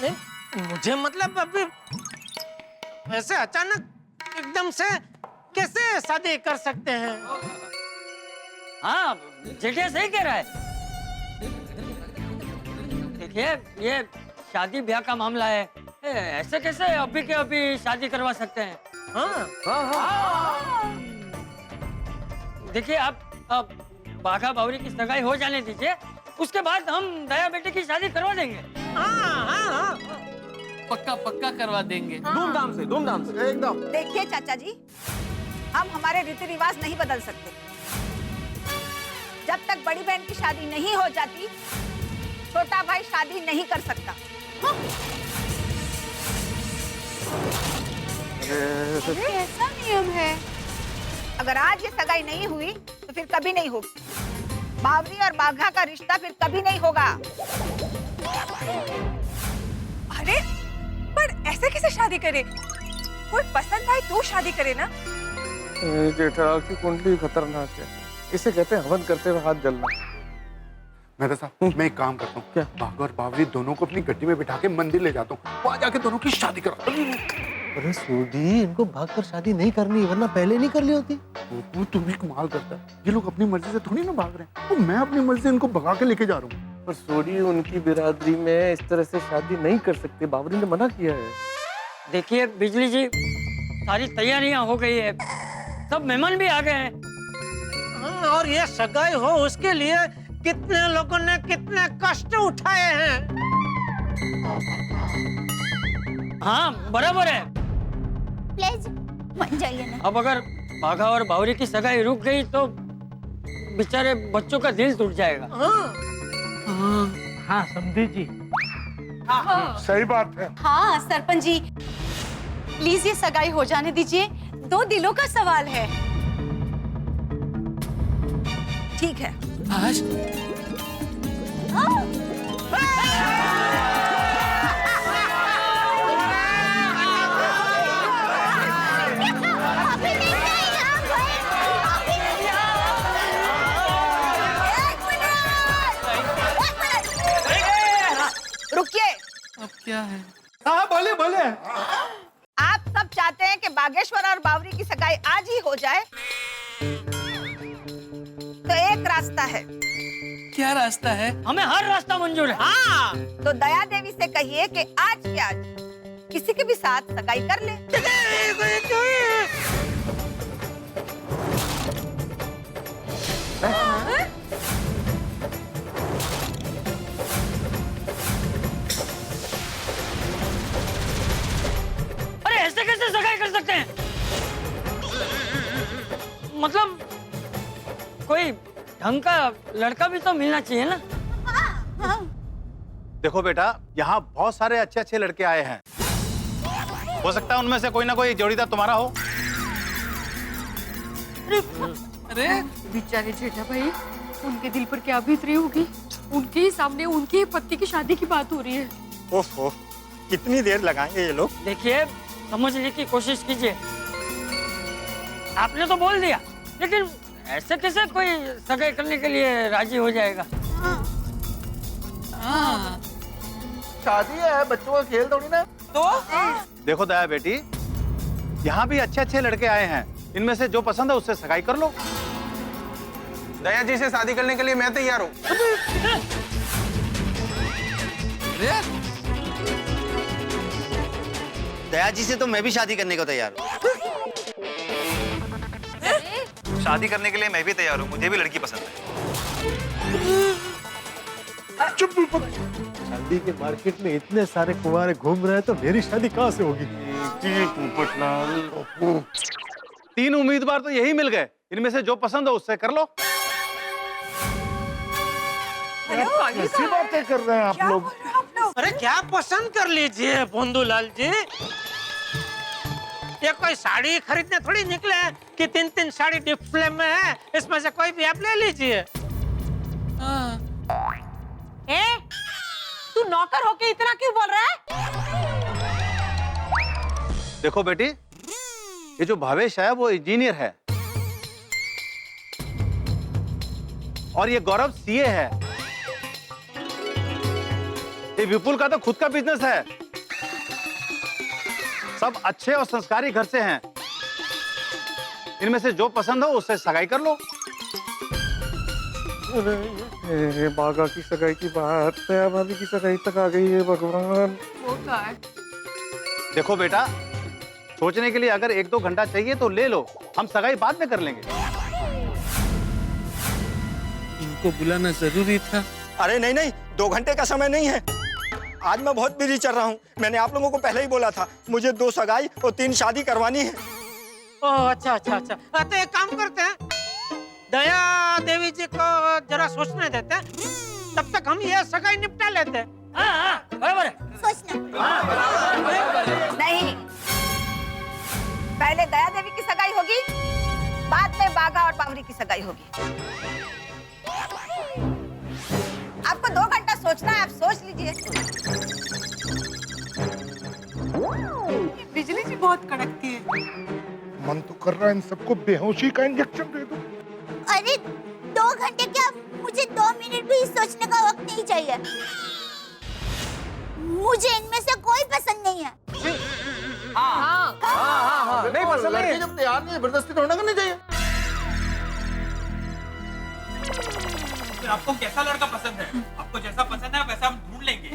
नहीं, मुझे मतलब अभी ऐसे अचानक एकदम से कैसे शादी कर सकते हैं? हाँ, जेठिया सही कह रहा है। देखिए, ये शादी ब्याह का मामला है, ऐसे कैसे अभी के अभी शादी करवा सकते हैं? हाँ। देखिए, आप बाघा बावरी की सगाई हो जाने दीजिए, उसके बाद हम दया बेटे की शादी करवा देंगे। पक्का पक्का करवा देंगे। धूमधाम से एकदम। देखिए चाचा जी, हम हमारे रीति रिवाज नहीं बदल सकते। जब तक बड़ी बहन की शादी नहीं हो जाती, छोटा भाई शादी नहीं कर सकता। अरे ऐसा नियम है। अगर आज ये सगाई नहीं हुई तो फिर कभी नहीं होगी। बावरी और बाघा का रिश्ता फिर कभी नहीं होगा। अरे पर ऐसे कैसे शादी करे? कोई पसंद आए तो शादी करे ना। जेठालाल की कुंडली खतरनाक है, इसे कहते हैं हवन करते हुए हाथ जलना। मेहता साहब, मैं एक काम करता हूँ, क्या बाघा और बावरी दोनों को अपनी गड्डी में बिठा के मंदिर ले जाता हूँ, वहाँ जाके दोनों की शादी कराता हूँ। अरे सूदी, इनको भागकर शादी नहीं करनी, वरना पहले नहीं कर ली होती। वो तुम भी कमाल करता है, ये लोग अपनी मर्जी से थोड़ी ना भाग रहे हैं, तो मैं अपनी मर्जी से इनको भगा के लेके जा रहा हूँ। पर सोडी, उनकी बिरादरी में इस तरह से शादी नहीं कर सकते, बावरी ने मना किया है। देखिए बिजली जी, सारी तैयारियां हो गई है, सब मेहमान भी आ गए हैं। हाँ, और ये सगाई हो उसके लिए कितने लोगों ने कितने कष्ट उठाए हैं। हाँ बराबर है। प्लीज मत जाइए ना। अब अगर बाघा और बावरी की सगाई रुक गई तो बेचारे बच्चों का दिल टूट जाएगा। हाँ समझी जी। सही बात है। हाँ सरपंच जी, प्लीज ये सगाई हो जाने दीजिए, दो दिलों का सवाल है। ठीक है। रुकिए। अब क्या है? हाँ बोले बोले। आप सब चाहते हैं कि बागेश्वर और बावरी की सगाई आज ही हो जाए, तो एक रास्ता है। क्या रास्ता है? हमें हर रास्ता मंजूर है। हाँ। तो दया देवी से कहिए कि आज के आज किसी के भी साथ सगाई कर ले। अरे ऐसे कैसे सगाई कर सकते हैं? मतलब कोई ढंग का लड़का भी तो मिलना चाहिए ना। देखो बेटा, यहाँ बहुत सारे अच्छे अच्छे लड़के आए हैं, हो सकता है उनमें से कोई ना कोई जोड़ीदार तुम्हारा हो। अरे बेचारे जेठा भाई, उनके दिल पर क्या बीत रही होगी। उनके ही सामने उनकी ही पत्नी की शादी की बात हो रही है। ओहो, कितनी देर लगाएंगे ये लोग? देखिए, समझने की कोशिश कीजिए। आपने तो बोल दिया, लेकिन ऐसे कैसे कोई सगाई करने के लिए राजी हो जाएगा? हाँ। शादी है, बच्चों का खेल थोड़ी ना। तो देखो दया बेटी, यहाँ भी अच्छे अच्छे लड़के आए हैं, इनमें से जो पसंद है उससे सगाई कर लो। दया जी से शादी करने के लिए मैं तैयार हूँ। दया जी से तो मैं भी शादी करने को तैयार हूँ। शादी करने के लिए मैं भी तैयार हूँ, मुझे भी लड़की पसंद है। चुप। शादी के मार्केट में इतने सारे कुंवारे घूम रहे हैं तो मेरी शादी कहाँ से होगी? 3 उम्मीदवार तो यही मिल गए, इनमें से जो पसंद हो उससे कर लो। कैसी बातें कर रहे हैं आप लोग? अरे क्या पसंद कर लीजिए भोंदूलाल जी, ये कोई साड़ी खरीदने थोड़ी निकले हैं कि 3 साड़ी डिस्प्ले में है, इसमें से कोई भी आप ले लीजिए। तू नौकर होके इतना क्यों बोल रहा है? देखो बेटी, ये जो भावेश है वो इंजीनियर है और ये गौरव सीए है। ये विपुल का तो खुद का बिजनेस है। सब अच्छे और संस्कारी घर से हैं। इनमें से जो पसंद हो उससे सगाई कर लो। बागा की सगाई की बात है, भाभी की सगाई तक आ गई है। भगवान, वो क्या है? देखो बेटा, सोचने के लिए अगर 1-2 घंटा चाहिए तो ले लो, हम सगाई बाद में कर लेंगे। इनको बुलाना जरूरी था। अरे नहीं नहीं, 2 घंटे का समय नहीं है। आज मैं बहुत बिजी चल रहा हूँ। मैंने आप लोगों को पहले ही बोला था, मुझे 2 सगाई और 3 शादी करवानी है। ओह अच्छा अच्छा अच्छा, तो एक काम करते हैं, दया देवी जी को जरा सोचने देते हैं, तब तक हम ये सगाई निपटा लेते हैं। बराबर है। नहीं, पहले दया देवी की सगाई होगी, बाद में बागा और बावरी की सगाई होगी। आपको 2 घंटा सोचना है, आप सोच लीजिए। बिजली जी बहुत कड़कती है। मन तो कर रहा है इन सबको बेहोशी का इंजेक्शन दे दूं। अरे 2 घंटे क्या, मुझे 2 मिनट भी सोचने का वक्त नहीं चाहिए। मुझे इनमें से कोई पसंद नहीं है। हाँ, नहीं पसंद नहीं है। जब तैयार नहीं है जबरदस्ती थोड़ा करनी चाहिए। आपको कैसा लड़का पसंद है? आपको जैसा पसंद है वैसा हम ढूंढ लेंगे।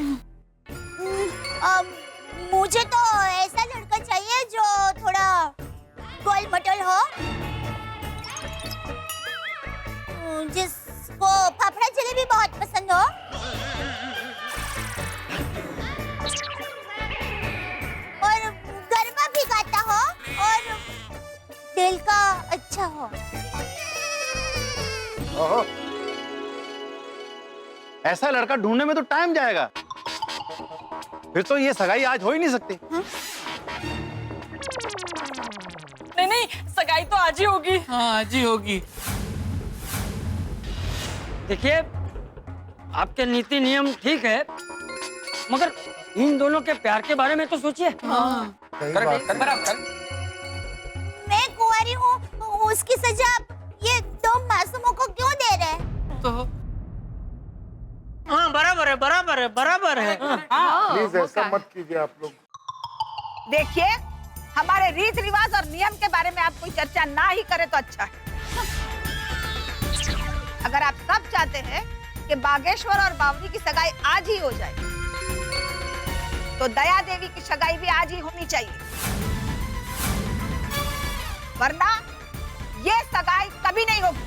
मुझे तो ऐसा लड़का चाहिए जो थोड़ा गोल मटोल हो, जिसको फाफड़ा जलेबी बहुत पसंद हो, और गरबा भी गाता हो, और दिल का अच्छा हो। ऐसा लड़का ढूंढने में तो टाइम जाएगा, फिर तो ये सगाई आज हो ही नहीं सकती। नहीं, सगाई तो आज ही होगी। हाँ आज ही होगी। देखिए, आपके नीति नियम ठीक है, मगर इन दोनों के प्यार के बारे में तो सोचिए। मैं कुंवारी हूँ, उसकी सजा ये 2 मासूमों को क्यों दे रहे हैं? तो हाँ बराबर है, बराबर है, बराबर है। प्लीज ऐसा मत कीजिए आप लोग। देखिए, हमारे रीत रिवाज और नियम के बारे में आप कोई चर्चा ना ही करें तो अच्छा है। अगर आप सब चाहते हैं कि बागेश्वर और बावरी की सगाई आज ही हो जाए, तो दया देवी की सगाई भी आज ही होनी चाहिए, वरना ये सगाई कभी नहीं होगी।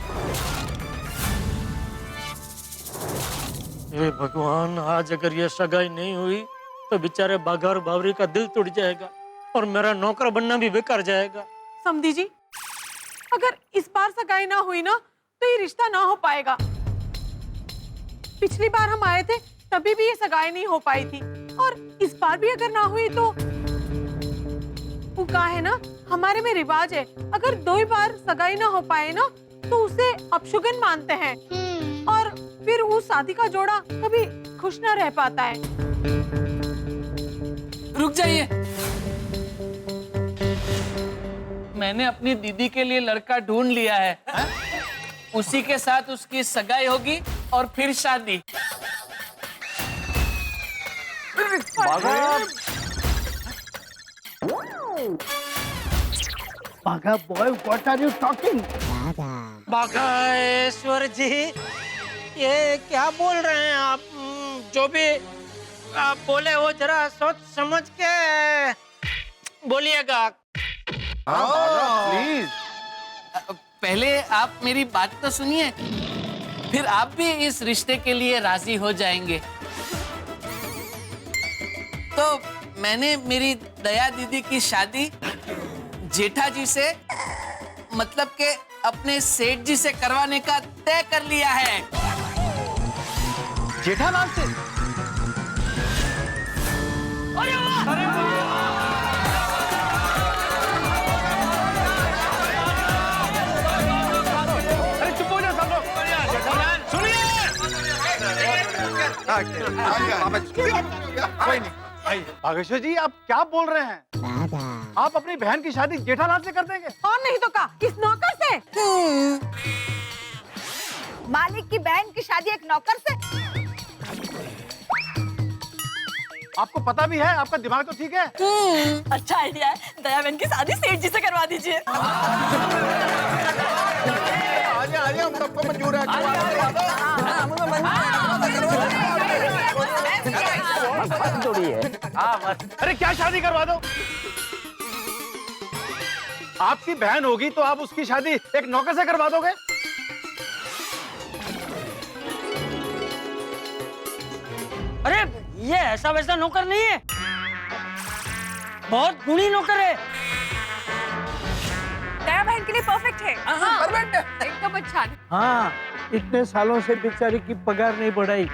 हे भगवान, आज अगर ये सगाई नहीं हुई तो बेचारे बागा और बावरी का दिल टूट जाएगा और मेरा नौकर बनना भी बेकार जाएगा। समधी जी, अगर इस बार सगाई ना हुई ना तो ये रिश्ता ना हो पाएगा। पिछली बार हम आए थे तभी भी ये सगाई नहीं हो पाई थी, और इस बार भी अगर ना हुई तो वो कहा है ना, हमारे में रिवाज है, अगर 2 बार सगाई ना हो पाए ना तो उसे अपशुगन मानते हैं, और फिर वो शादी का जोड़ा कभी खुश ना रह पाता है। रुक जाइए, मैंने अपनी दीदी के लिए लड़का ढूंढ लिया है। उसी के साथ उसकी सगाई होगी और फिर शादी। Baga boy, what are you talking? Bageshwar जी, ये क्या बोल रहे हैं आप? जो भी आप बोले वो जरा सोच समझ के बोलिएगा। प्लीज। पहले आप मेरी बात तो सुनिए, फिर आप भी इस रिश्ते के लिए राजी हो जाएंगे। तो मैंने मेरी दया दीदी की शादी जेठा जी से, मतलब के अपने सेठ जी से करवाने का तय कर लिया है। जेठालाल से? अरे वाह! अरे चुप हो जाओ सब लोग। सुनिए। कोई नहीं। बागेश्वर जी, आप क्या बोल रहे हैं? आप अपनी बहन की शादी जेठालाल से कर देंगे? और नहीं तो क्या, इस नौकर से? मालिक की बहन की शादी एक नौकर से? आपको पता भी है? आपका दिमाग तो ठीक है? अच्छा आइडिया है, दया बहन की शादी सेठ जी से करवा दीजिए। आजा हम सबको मंजूर है। अरे क्या शादी करवा दो? आपकी बहन होगी तो आप उसकी शादी एक नौकर से करवा दोगे? अरे ये ऐसा वैसा नौकर नहीं है, बहुत गुणी नौकर है। दया बहन के लिए परफेक्ट है। परफेक्ट एकदम अच्छा है। हाँ, इतने सालों से बेचारी की पगार नहीं बढ़ाई,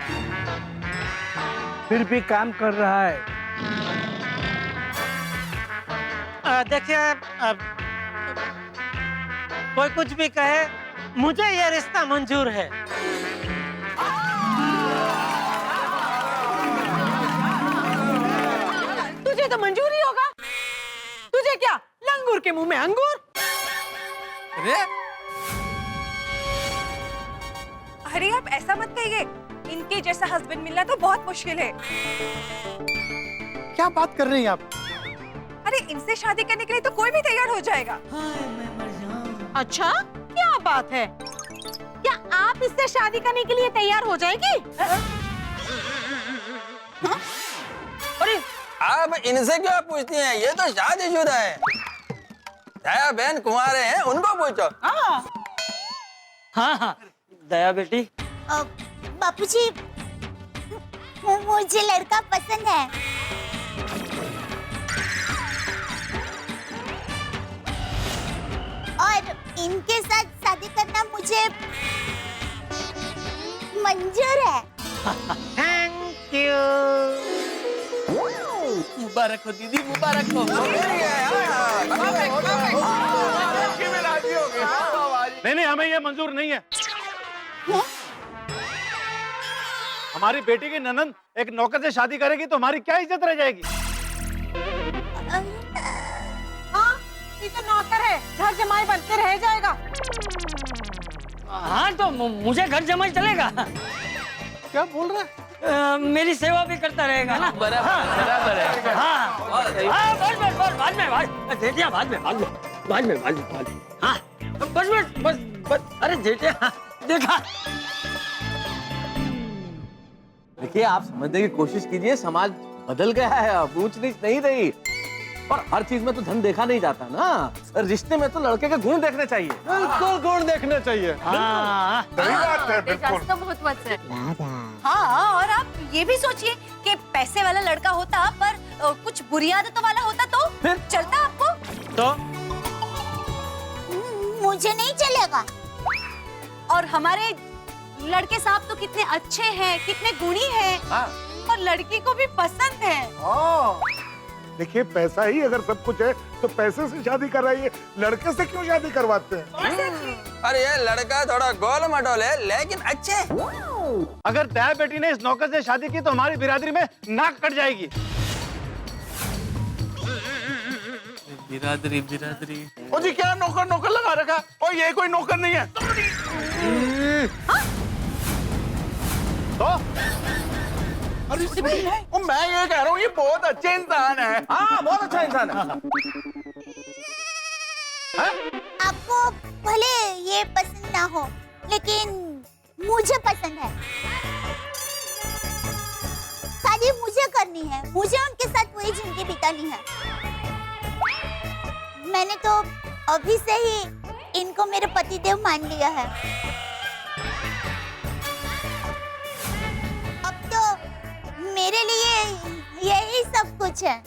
फिर भी काम कर रहा है। देखिए, कोई कुछ भी कहे, मुझे ये रिश्ता मंजूर है। तुझे तो मंजूर ही होगा। तुझे क्या, लंगूर के मुंह में अंगूर? अरे आप ऐसा मत कहिए, इनके जैसा हस्बैंड मिलना तो बहुत मुश्किल है। क्या बात कर रही हैं आप? अरे इनसे शादी करने के लिए तो कोई भी तैयार हो जाएगा। अच्छा, क्या बात है? क्या आप इससे शादी करने के लिए तैयार हो जाएगी? अरे आप इनसे क्यों पूछती हैं? ये तो शादीशुदा है। दया बहन कुंवारे हैं, उनको पूछो। हाँ हाँ दया बेटी। बापूजी, मुझे लड़का पसंद है। और इनके साथ शादी करना मुझे मंजूर है। Thank you. मुबारक हो दीदी, मुबारक हो। नहीं, हमें ये मंजूर नहीं है। हमारी बेटी की ननद एक नौकर से शादी करेगी तो हमारी क्या इज्जत रह जाएगी? हाँ, ये तो नौकर है, घर जमाई बनकर रह जाएगा। हाँ तो मुझे घर जमाई चलेगा। क्या बोल रहा है? मेरी सेवा भी करता रहेगा ना। बराबर है। हाँ बाद में जेठिया, बाद में। हाँ बस। अरे जेठिया देखा। देखिए, आप समझने की कोशिश कीजिए, समाज बदल गया है, अब ऊंच नीच नहीं रही। और हर चीज में तो धन देखा नहीं जाता ना, रिश्ते में तो लड़के के गुण देखने चाहिए। बिल्कुल गुण देखने चाहिए। हाँ सही बात है, बिल्कुल। हाँ, और आप ये भी सोचिए कि पैसे वाला लड़का होता पर कुछ बुरी आदतों वाला होता तो फिर चलता आपको? तो मुझे नहीं चलेगा। और हमारे लड़के साहब तो कितने अच्छे हैं, कितने गुणी हैं। हाँ। और लड़की को भी पसंद है। देखिए, पैसा ही अगर सब कुछ है तो पैसे से शादी कराइए, लड़के से क्यों शादी करवाते हैं? अरे ये लड़का थोड़ा गोल मटोल है लेकिन अच्छे। अगर दया बेटी ने इस नौकर से शादी की तो हमारी बिरादरी में नाक कट जाएगी। बिरादरी। ओ जी, क्या नौकर लगा रखा? और ये कोई नौकर नहीं है। तो अरे मैं ये कह रहा हूँ, ये बहुत अच्छे इंसान है। हाँ, बहुत अच्छा इंसान है। आपको भले ये पसंद ना हो, लेकिन मुझे पसंद है। शादी मुझे करनी है, मुझे उनके साथ पूरी जिंदगी बितानी है। मैंने तो अभी से ही इनको मेरे पतिदेव मान लिया है। अब तो मेरे लिए यही सब कुछ है।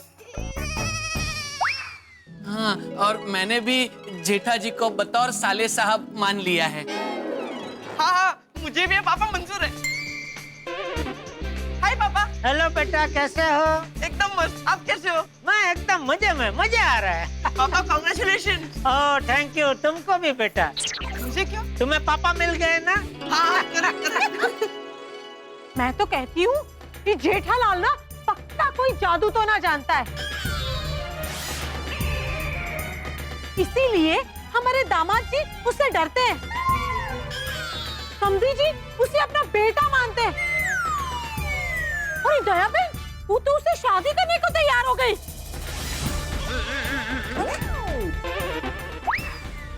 हाँ, और मैंने भी जेठा जी को बतौर साले साहब मान लिया है। हाँ हाँ, मुझे भी पापा मंजूर है। हाय पापा। हेलो बेटा, कैसे हो? एकदम मस्त, आप कैसे हो? मैं एकदम मजे में, मजा आ रहा है। पापा कांग्रेचुलेशन। ओह थैंक यू, तुमको भी बेटा। मुझे क्यों? तुम्हें पापा मिल गए ना? हाँ करेक्ट। मैं तो कहती हूँ कि जेठालाल ना पक्का कोई जादू तो ना जानता है, इसीलिए हमारे दामाद जी उससे डरते हैं। समधी जी उसे अपना बेटा मानते हैं। और दया बहन, तू तो उससे शादी करने को तैयार हो गई।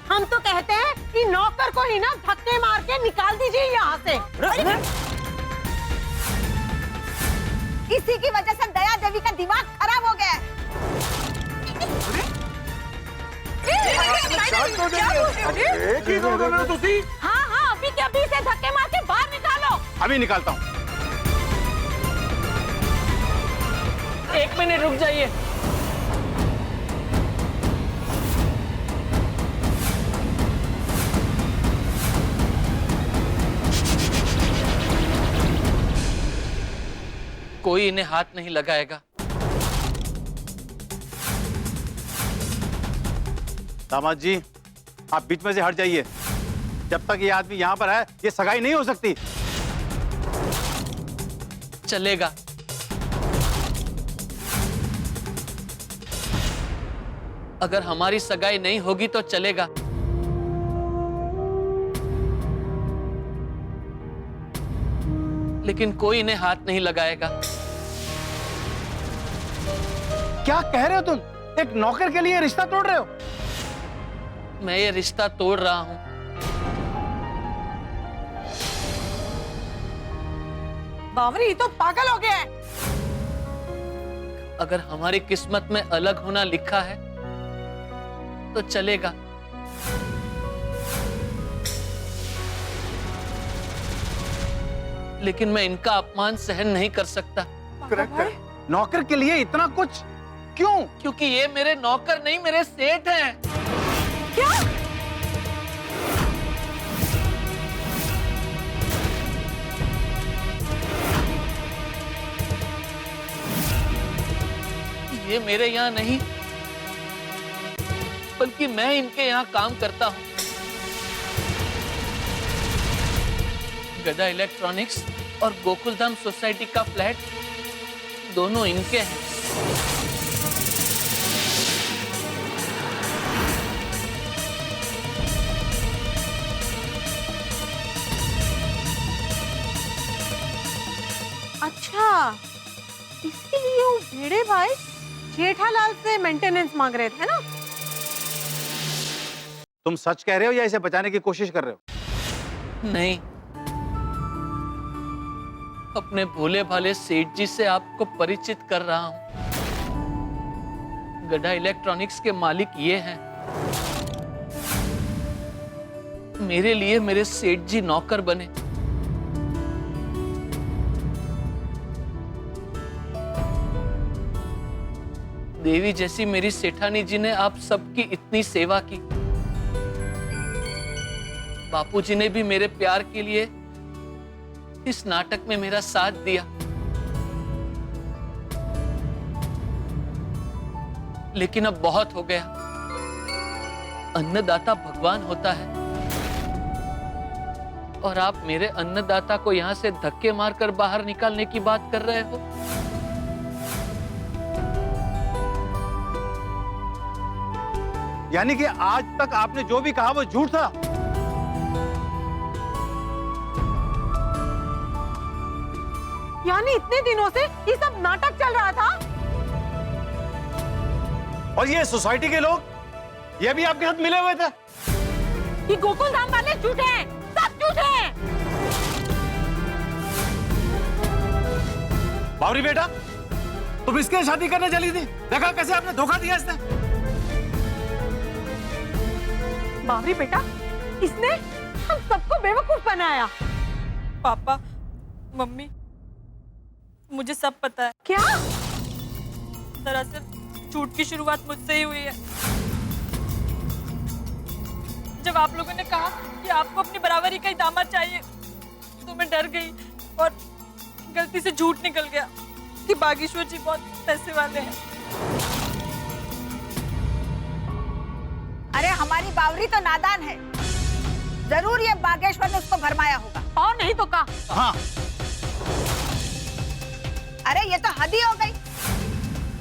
हम तो कहते हैं कि नौकर को ही ना धक्के मार के निकाल दीजिए यहाँ से। इसी की वजह से दया देवी का दिमाग खराब हो गया है। हाँ हाँ, अभी के अभी से धक्के मार के बाहर निकालो। अभी निकालता हूँ। एक मिनट रुक जाइए। कोई इन्हें हाथ नहीं लगाएगा। दामाद जी, आप बीच में से हट जाइए। जब तक ये आदमी यहाँ पर है, ये सगाई नहीं हो सकती। चलेगा। अगर हमारी सगाई नहीं होगी तो चलेगा। लेकिन कोई इन्हें हाथ नहीं लगाएगा। क्या कह रहे हो तुम? एक नौकर के लिए रिश्ता तोड़ रहे हो? मैं ये रिश्ता तोड़ रहा हूं। बावरी तो पागल हो गया है। अगर हमारी किस्मत में अलग होना लिखा है तो चलेगा। लेकिन मैं इनका अपमान सहन नहीं कर सकता। नौकर के लिए इतना कुछ क्यों? क्योंकि ये मेरे नौकर नहीं, मेरे सेठ हैं। क्या? ये मेरे यहाँ नहीं, बल्कि मैं इनके यहाँ काम करता हूँ। गदा इलेक्ट्रॉनिक्स और गोकुलधाम सोसाइटी का फ्लैट दोनों इनके हैं। अच्छा, इसीलिए वो भेड़े भाई जेठालाल से मेंटेनेंस मांग रहे थे ना? तुम सच कह रहे हो या इसे बचाने की कोशिश कर रहे हो? नहीं, अपने भोले भाले सेठ जी से आपको परिचित कर रहा हूं। गड्ढा इलेक्ट्रॉनिक्स के मालिक ये हैं। मेरे लिए मेरे सेठ जी नौकर बने। देवी जैसी मेरी सेठानी जी ने आप सबकी इतनी सेवा की। बापूजी ने भी मेरे प्यार के लिए इस नाटक में मेरा साथ दिया। लेकिन अब बहुत हो गया। अन्नदाता भगवान होता है और आप मेरे अन्नदाता को यहां से धक्के मारकर बाहर निकालने की बात कर रहे हो। यानी कि आज तक आपने जो भी कहा वो झूठ था? यानी इतने दिनों से ये सब नाटक चल रहा था? और ये सोसाइटी के लोग ये भी आपके साथ मिले हुए थे? ये गोकुल धाम वाले झूठे हैं, सब झूठे हैं। बावरी बेटा, तुम इसके शादी करने चली थी, देखा कैसे आपने धोखा दिया इसने। बावरी बेटा, इसने हम सबको बेवकूफ बनाया। पापा, मम्मी, मुझे सब पता है। क्या? दरअसल झूठ की शुरुआत मुझसे ही हुई है। जब आप लोगों ने कहा कि आपको अपनी बराबरी का ही दामाद चाहिए, तो मैं डर गई और गलती से झूठ निकल गया कि बागेश्वर जी बहुत पैसे वाले हैं। अरे हमारी बावरी तो नादान है, जरूर ये बागेश्वर ने उसको भरमाया होगा। और नहीं तो का? हाँ। अरे ये तो हद ही हो गई,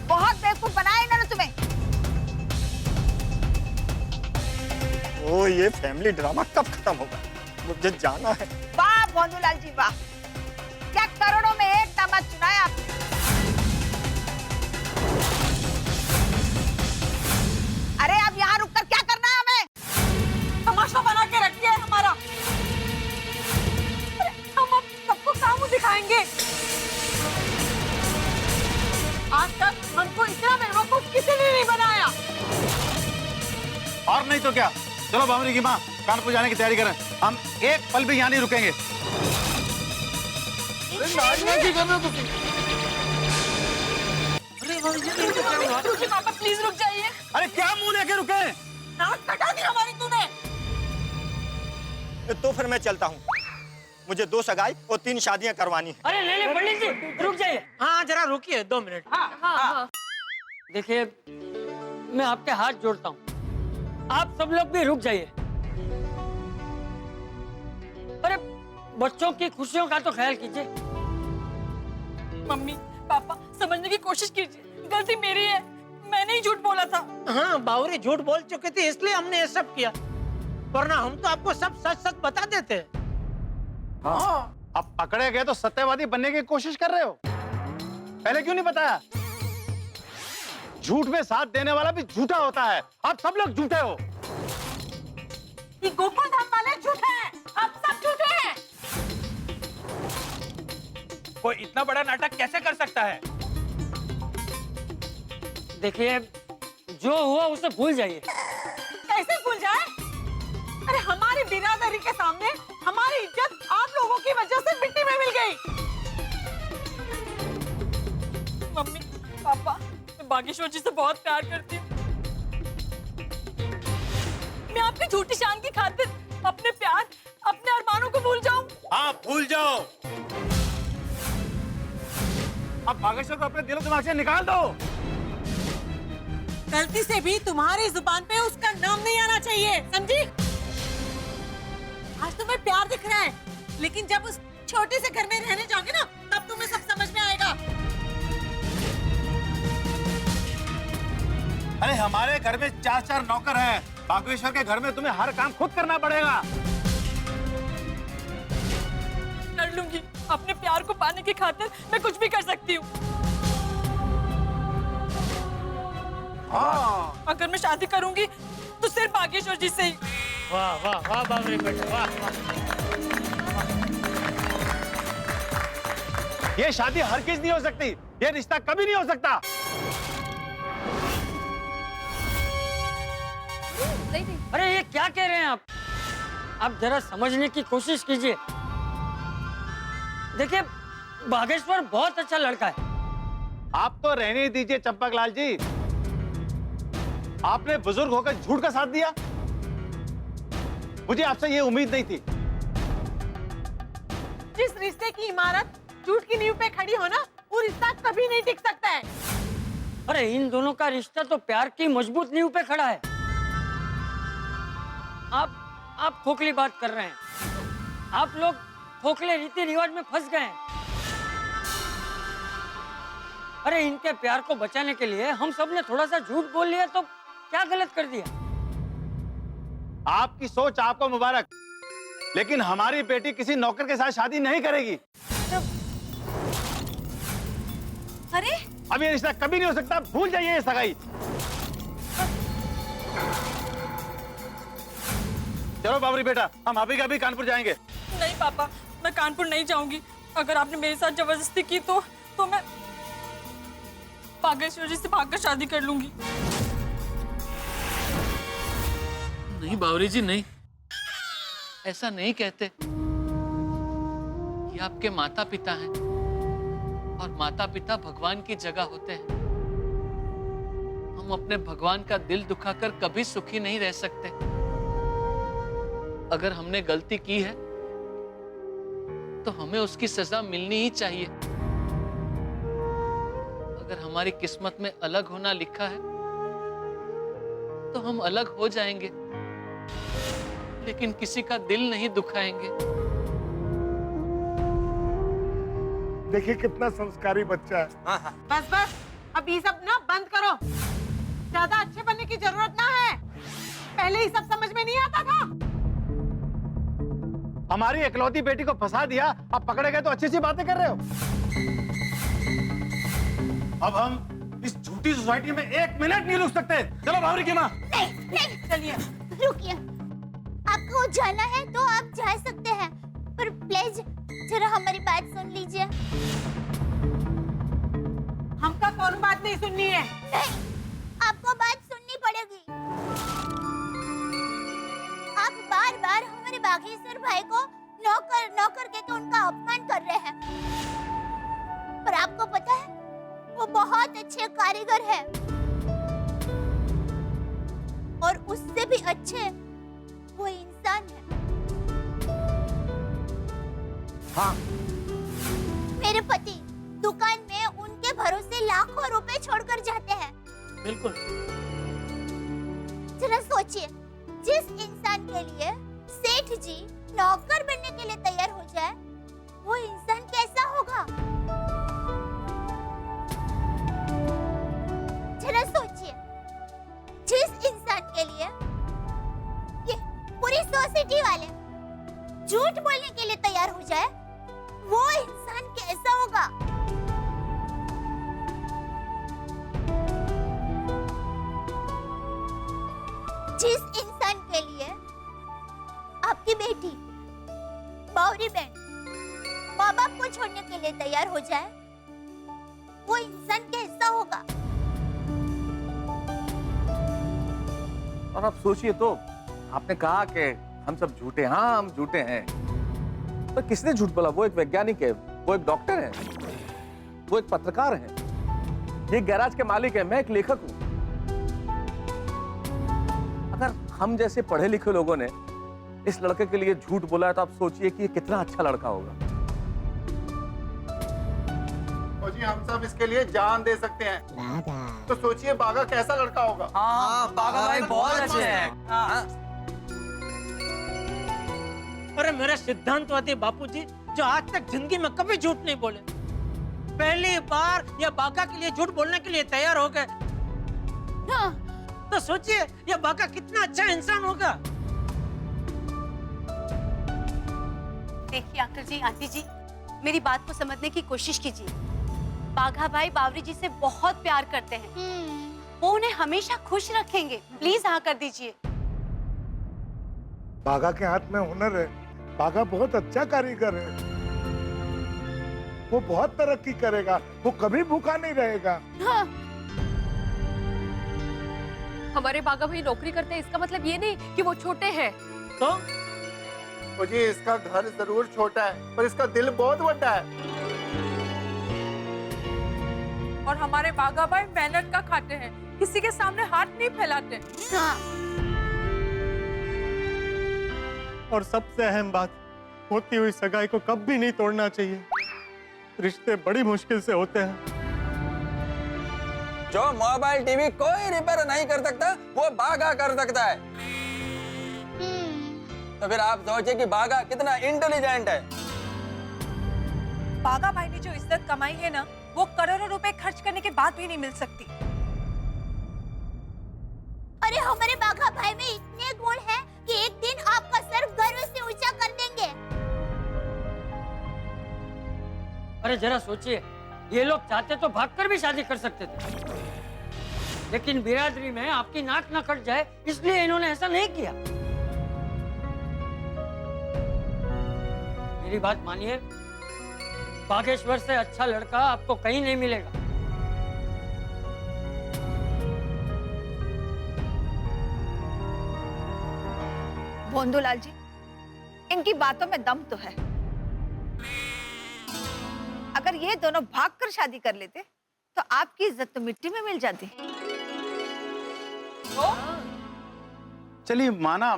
बहुत बेवकूफ बनाया इन्होंने तुम्हें। ओ ये फैमिली ड्रामा कब खत्म होगा, मुझे जाना है। वाह भोंदूलाल जी वाह, क्या करोड़ों में एक दामाद चुनाया आपने। अरे अब यहाँ रुककर क्या करना है हमें? तमाशा बना के रखिए हमारा। अरे हम अब सबको काम दिखाएंगे। आज तक हमको इतना बेवकूफ किसी ने नहीं बनाया। और नहीं तो क्या, चलो बावरी की माँ, कानपुर जाने की तैयारी करें। हम एक पल भी यहाँ नहीं रुकेंगे। रुकिए पापा, प्लीज रुक जाइए। अरे क्या मुंह लेके रुके? नाक कटा दी हमारी तूने। तो फिर मैं चलता हूँ, मुझे 2 सगाई और 3 शादियां करवानी है। अरे नहीं पंडित जी, रुक जाइए। हाँ जरा रुकिए 2 मिनट। हाँ। देखिए, मैं आपके हाथ जोड़ता हूँ, आप सब लोग भी रुक जाइए। अरे बच्चों की खुशियों का तो ख्याल कीजिए। मम्मी, पापा, समझने की कोशिश कीजिए, गलती मेरी है, मैंने ही झूठ बोला था। हाँ बावरी झूठ बोल चुके थे, इसलिए हमने ये सब किया, वरना हम तो आपको सब सच सच बता देते। हाँ, अब पकड़े गए तो सत्यवादी बनने की कोशिश कर रहे हो, पहले क्यों नहीं बताया? झूठ में साथ देने वाला भी झूठा होता है, आप सब लोग झूठे हो। ये गोकुल धाम वाले झूठे हैं, आप सब झूठे हैं। कोई इतना बड़ा नाटक कैसे कर सकता है? देखिए, जो हुआ उसे भूल जाइए। कैसे भूल जाए? अरे हमारी बिरादरी के सामने हमारी इज्जत आप लोगों की वजह से मिट्टी में मिल गई। मम्मी, पापा, मैं बागेश्वर जी से बहुत प्यार करती हूँ। मैं आपकी झूठी शान की खातिर अपने प्यार, अपने अरमानों को भूल जाऊं? हाँ भूल जाओ। अब बागेश्वर को अपने दिलो दिमाग से निकाल दो। गलती से भी तुम्हारी जुबान पे उसका नाम नहीं आना चाहिए, समझी? आज तुम्हें प्यार दिख रहा है, लेकिन जब उस छोटे से घर में रहने जाओगे ना, तब तुम्हें सब समझ में आएगा। अरे हमारे घर में 4 नौकर हैं, बागेश्वर के घर में तुम्हें हर काम खुद करना पड़ेगा। कर लूंगी, अपने प्यार को पाने की खातिर मैं कुछ भी कर सकती हूँ। हाँ। अगर मैं शादी करूंगी तो सिर्फ बागेश्वर जी से ही। वाह वाह वाह बावरी बेटा, वाह वाह। ये शादी हरगिज नहीं हो सकती, ये रिश्ता कभी नहीं हो सकता। अरे ये क्या कह रहे हैं आप जरा समझने की कोशिश कीजिए। देखिए, बागेश्वर बहुत अच्छा लड़का है। आप तो रहने दीजिए चंपक लाल जी, आपने बुजुर्ग होकर झूठ का साथ दिया, मुझे आपसे ये उम्मीद नहीं थी। जिस रिश्ते की इमारत झूठ की नींव पे खड़ी हो ना, वो रिश्ता कभी नहीं टिक सकता है। अरे इन दोनों का रिश्ता तो प्यार की मजबूत नींव पे खड़ा है। आप खोखली बात कर रहे हैं। आप लोग खोखले रीति रिवाज में फंस गए हैं। अरे इनके प्यार को बचाने के लिए हम सब ने थोड़ा सा झूठ बोल लिया तो क्या गलत कर दिया? आपकी सोच आपको मुबारक, लेकिन हमारी बेटी किसी नौकर के साथ शादी नहीं करेगी। अरे अब ये रिश्ता कभी नहीं हो सकता, भूल जाइए ये सगाई। चलो बाबरी बेटा, हम अभी का भी कानपुर जाएंगे। नहीं पापा, मैं कानपुर नहीं जाऊंगी। अगर आपने मेरे साथ जबरदस्ती की तो मैं बागेश्वर जी से भागकर शादी कर लूंगी। नहीं बावरी जी नहीं, ऐसा नहीं कहते। ये आपके माता पिता हैं और माता पिता भगवान की जगह होते हैं। हम अपने भगवान का दिल दुखाकर कभी सुखी नहीं रह सकते। अगर हमने गलती की है तो हमें उसकी सजा मिलनी ही चाहिए। अगर हमारी किस्मत में अलग होना लिखा है तो हम अलग हो जाएंगे, लेकिन किसी का दिल नहीं दुखाएंगे। देखिए कितना संस्कारी बच्चा है। बस बस, अब ये सब ना बंद करो। ज्यादा अच्छे बनने की जरूरत ना है। पहले ये सब समझ में नहीं आता था। हमारी इकलौती बेटी को फंसा दिया, अब पकड़े गए तो अच्छी सी बातें कर रहे हो। अब हम इस झूठी सोसाइटी में 1 मिनट नहीं रुक सकते। चलो बाबरी की माँ। नहीं, चलिए। रुकिए, आपको जाना है तो आप जा सकते हैं, पर प्लीज जरा हमारी बात सुन लीजिए। हमका कौन बात नहीं सुननी है? नहीं, आपको बात सुननी पड़ेगी। आप बार बार हमारे बागेश्वर भाई को नौकर नौकर कहकर उनका अपमान कर रहे हैं। पर आपको पता है वो बहुत अच्छे कारीगर है, और उससे भी अच्छे वो इंसान है। हाँ। मेरे पति दुकान में उनके भरोसे लाखों रुपए छोड़कर जाते हैं। बिल्कुल। जरा सोचिए, जिस इंसान के लिए सेठ जी नौकर बनने के लिए तैयार हो जाए, वो इंसान कैसा होगा? जरा सोचिए, जिस इंसान के लिए ये पूरी सोसाइटी वाले झूठ बोलने के लिए तैयार हो जाए, वो इंसान कैसा होगा? जिस इंसान के लिए आपकी बेटी बावरी बहन माँ बाप को छोड़ने के लिए तैयार हो जाए, वो इंसान कैसा होगा? और आप सोचिए तो, आपने कहा कि हम सब झूठे। हाँ, हम झूठे हैं, तो किसने झूठ बोला? वो एक वैज्ञानिक है, वो एक डॉक्टर है, वो एक पत्रकार है, ये गैराज के मालिक है, मैं एक लेखक हूं। अगर हम जैसे पढ़े लिखे लोगों ने इस लड़के के लिए झूठ बोला है, तो आप सोचिए कि ये कितना अच्छा लड़का होगा। और जी हम सब इसके लिए जान दे सकते हैं। तो सोचिए बागा कैसा लड़का होगा। हाँ, बागा भाई बहुत अच्छे हैं। अरे मेरे सिद्धांतवादी बापूजी, जो आज तक जिंदगी में कभी झूठ नहीं बोले, पहली बार ये बागा के लिए झूठ बोलने के लिए तैयार हो गए। तो सोचिए ये बागा कितना अच्छा इंसान होगा। देखिए अंकल जी, आंटी जी, मेरी बात को समझने की कोशिश कीजिए। बाघा भाई बावरी जी से बहुत प्यार करते हैं। वो उन्हें हमेशा खुश रखेंगे। प्लीज हाँ कर दीजिए। बागा के हाथ में हुनर है। बागा बहुत अच्छा कारीगर है। वो बहुत तरक्की करेगा, वो कभी भूखा नहीं रहेगा। हाँ। हमारे बागा भाई नौकरी करते हैं, इसका मतलब ये नहीं कि वो छोटे हैं। तो जी इसका घर जरूर छोटा है, पर इसका दिल बहुत बड़ा है। और हमारे बागा भाई मेहनत का खाते हैं, किसी के सामने हाथ नहीं फैलाते। और सबसे अहम बात, होती हुई सगाई को कभी नहीं तोड़ना चाहिए। रिश्ते बड़ी मुश्किल से होते हैं। जो मोबाइल टीवी कोई रिपेयर नहीं कर सकता, वो बागा कर सकता है। तो फिर आप सोचिए कि बागा कितना इंटेलिजेंट है। बागा भाई ने जो इज्जत कमाई है ना, वो करोड़ों रुपए खर्च करने के बाद भी नहीं मिल सकती। अरे हमारे बागा भाई में इतने गुण हैं कि एक दिन आपका सर गर्व से ऊंचा कर देंगे। अरे जरा सोचिए, ये लोग चाहते तो भागकर भी शादी कर सकते थे, लेकिन बिरादरी में आपकी नाक न कट जाए इसलिए इन्होंने ऐसा नहीं किया। मेरी बात मानिए, बागेश्वर से अच्छा लड़का आपको कहीं नहीं मिलेगा। भोंदूलाल जी, इनकी बातों में दम तो है। अगर ये दोनों भागकर शादी कर लेते तो आपकी इज्जत तो मिट्टी में मिल जाती। चलिए माना,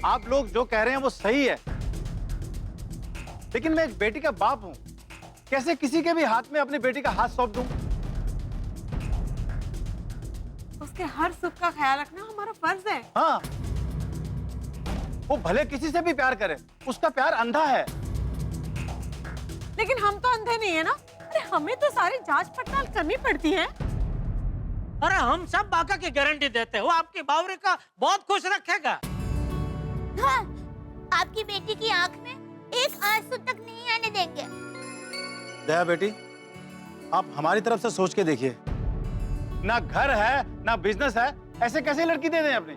आप लोग जो कह रहे हैं वो सही है, लेकिन मैं एक बेटी का बाप हूं, कैसे किसी के भी हाथ में अपनी बेटी का हाथ सौंप दूं? उसके हर सुख का ख्याल रखना हमारा फर्ज है। हाँ, वो भले किसी से भी प्यार करे, उसका प्यार अंधा है। लेकिन हम तो अंधे नहीं है ना। अरे हमें तो सारी जांच पड़ताल करनी पड़ती है। अरे हम सब बाका की गारंटी देते हैं, वो आपकी बावरी का बहुत खुश रखेगा। हाँ, आपकी बेटी की आंख में एक आंसू तक नहीं आने देंगे। दया बेटी, आप हमारी तरफ से सोच के देखिए, ना घर है ना बिजनेस है, ऐसे कैसे लड़की दे दें अपनी?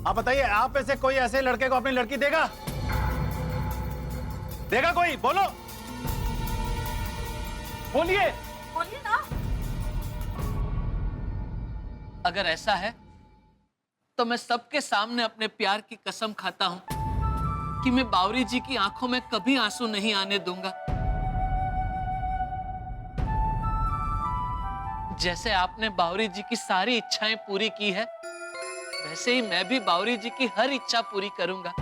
आप बताइए, आप में से कोई ऐसे लड़के को अपनी लड़की देगा? देगा कोई? बोलो, बोलिए। बोलिए ना। अगर ऐसा है तो मैं सबके सामने अपने प्यार की कसम खाता हूं कि मैं बावरी जी की आंखों में कभी आंसू नहीं आने दूंगा। जैसे आपने बावरी जी की सारी इच्छाएं पूरी की है, वैसे ही मैं भी बावरी जी की हर इच्छा पूरी करूंगा।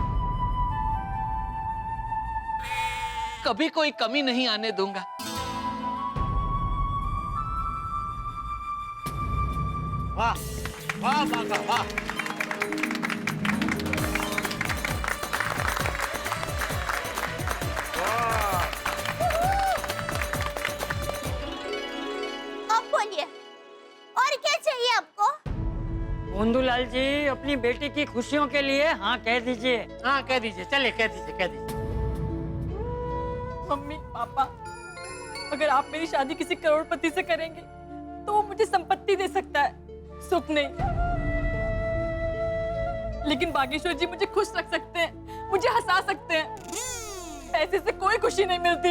कभी कोई कमी नहीं आने दूंगा। वाह वाह बाका वाह। अब बोलिए, और क्या चाहिए आपको? भोंदूलाल जी, अपनी बेटी की खुशियों के लिए हाँ कह दीजिए। हाँ कह दीजिए, चलिए कह दीजिए, कह दीजिए। मम्मी पापा, अगर आप मेरी शादी किसी करोड़पति से करेंगे तो वो मुझे संपत्ति दे सकता है, सुख नहीं। लेकिन बागेश्वर जी मुझे खुश रख सकते हैं, मुझे हंसा सकते हैं। पैसे से कोई खुशी नहीं मिलती।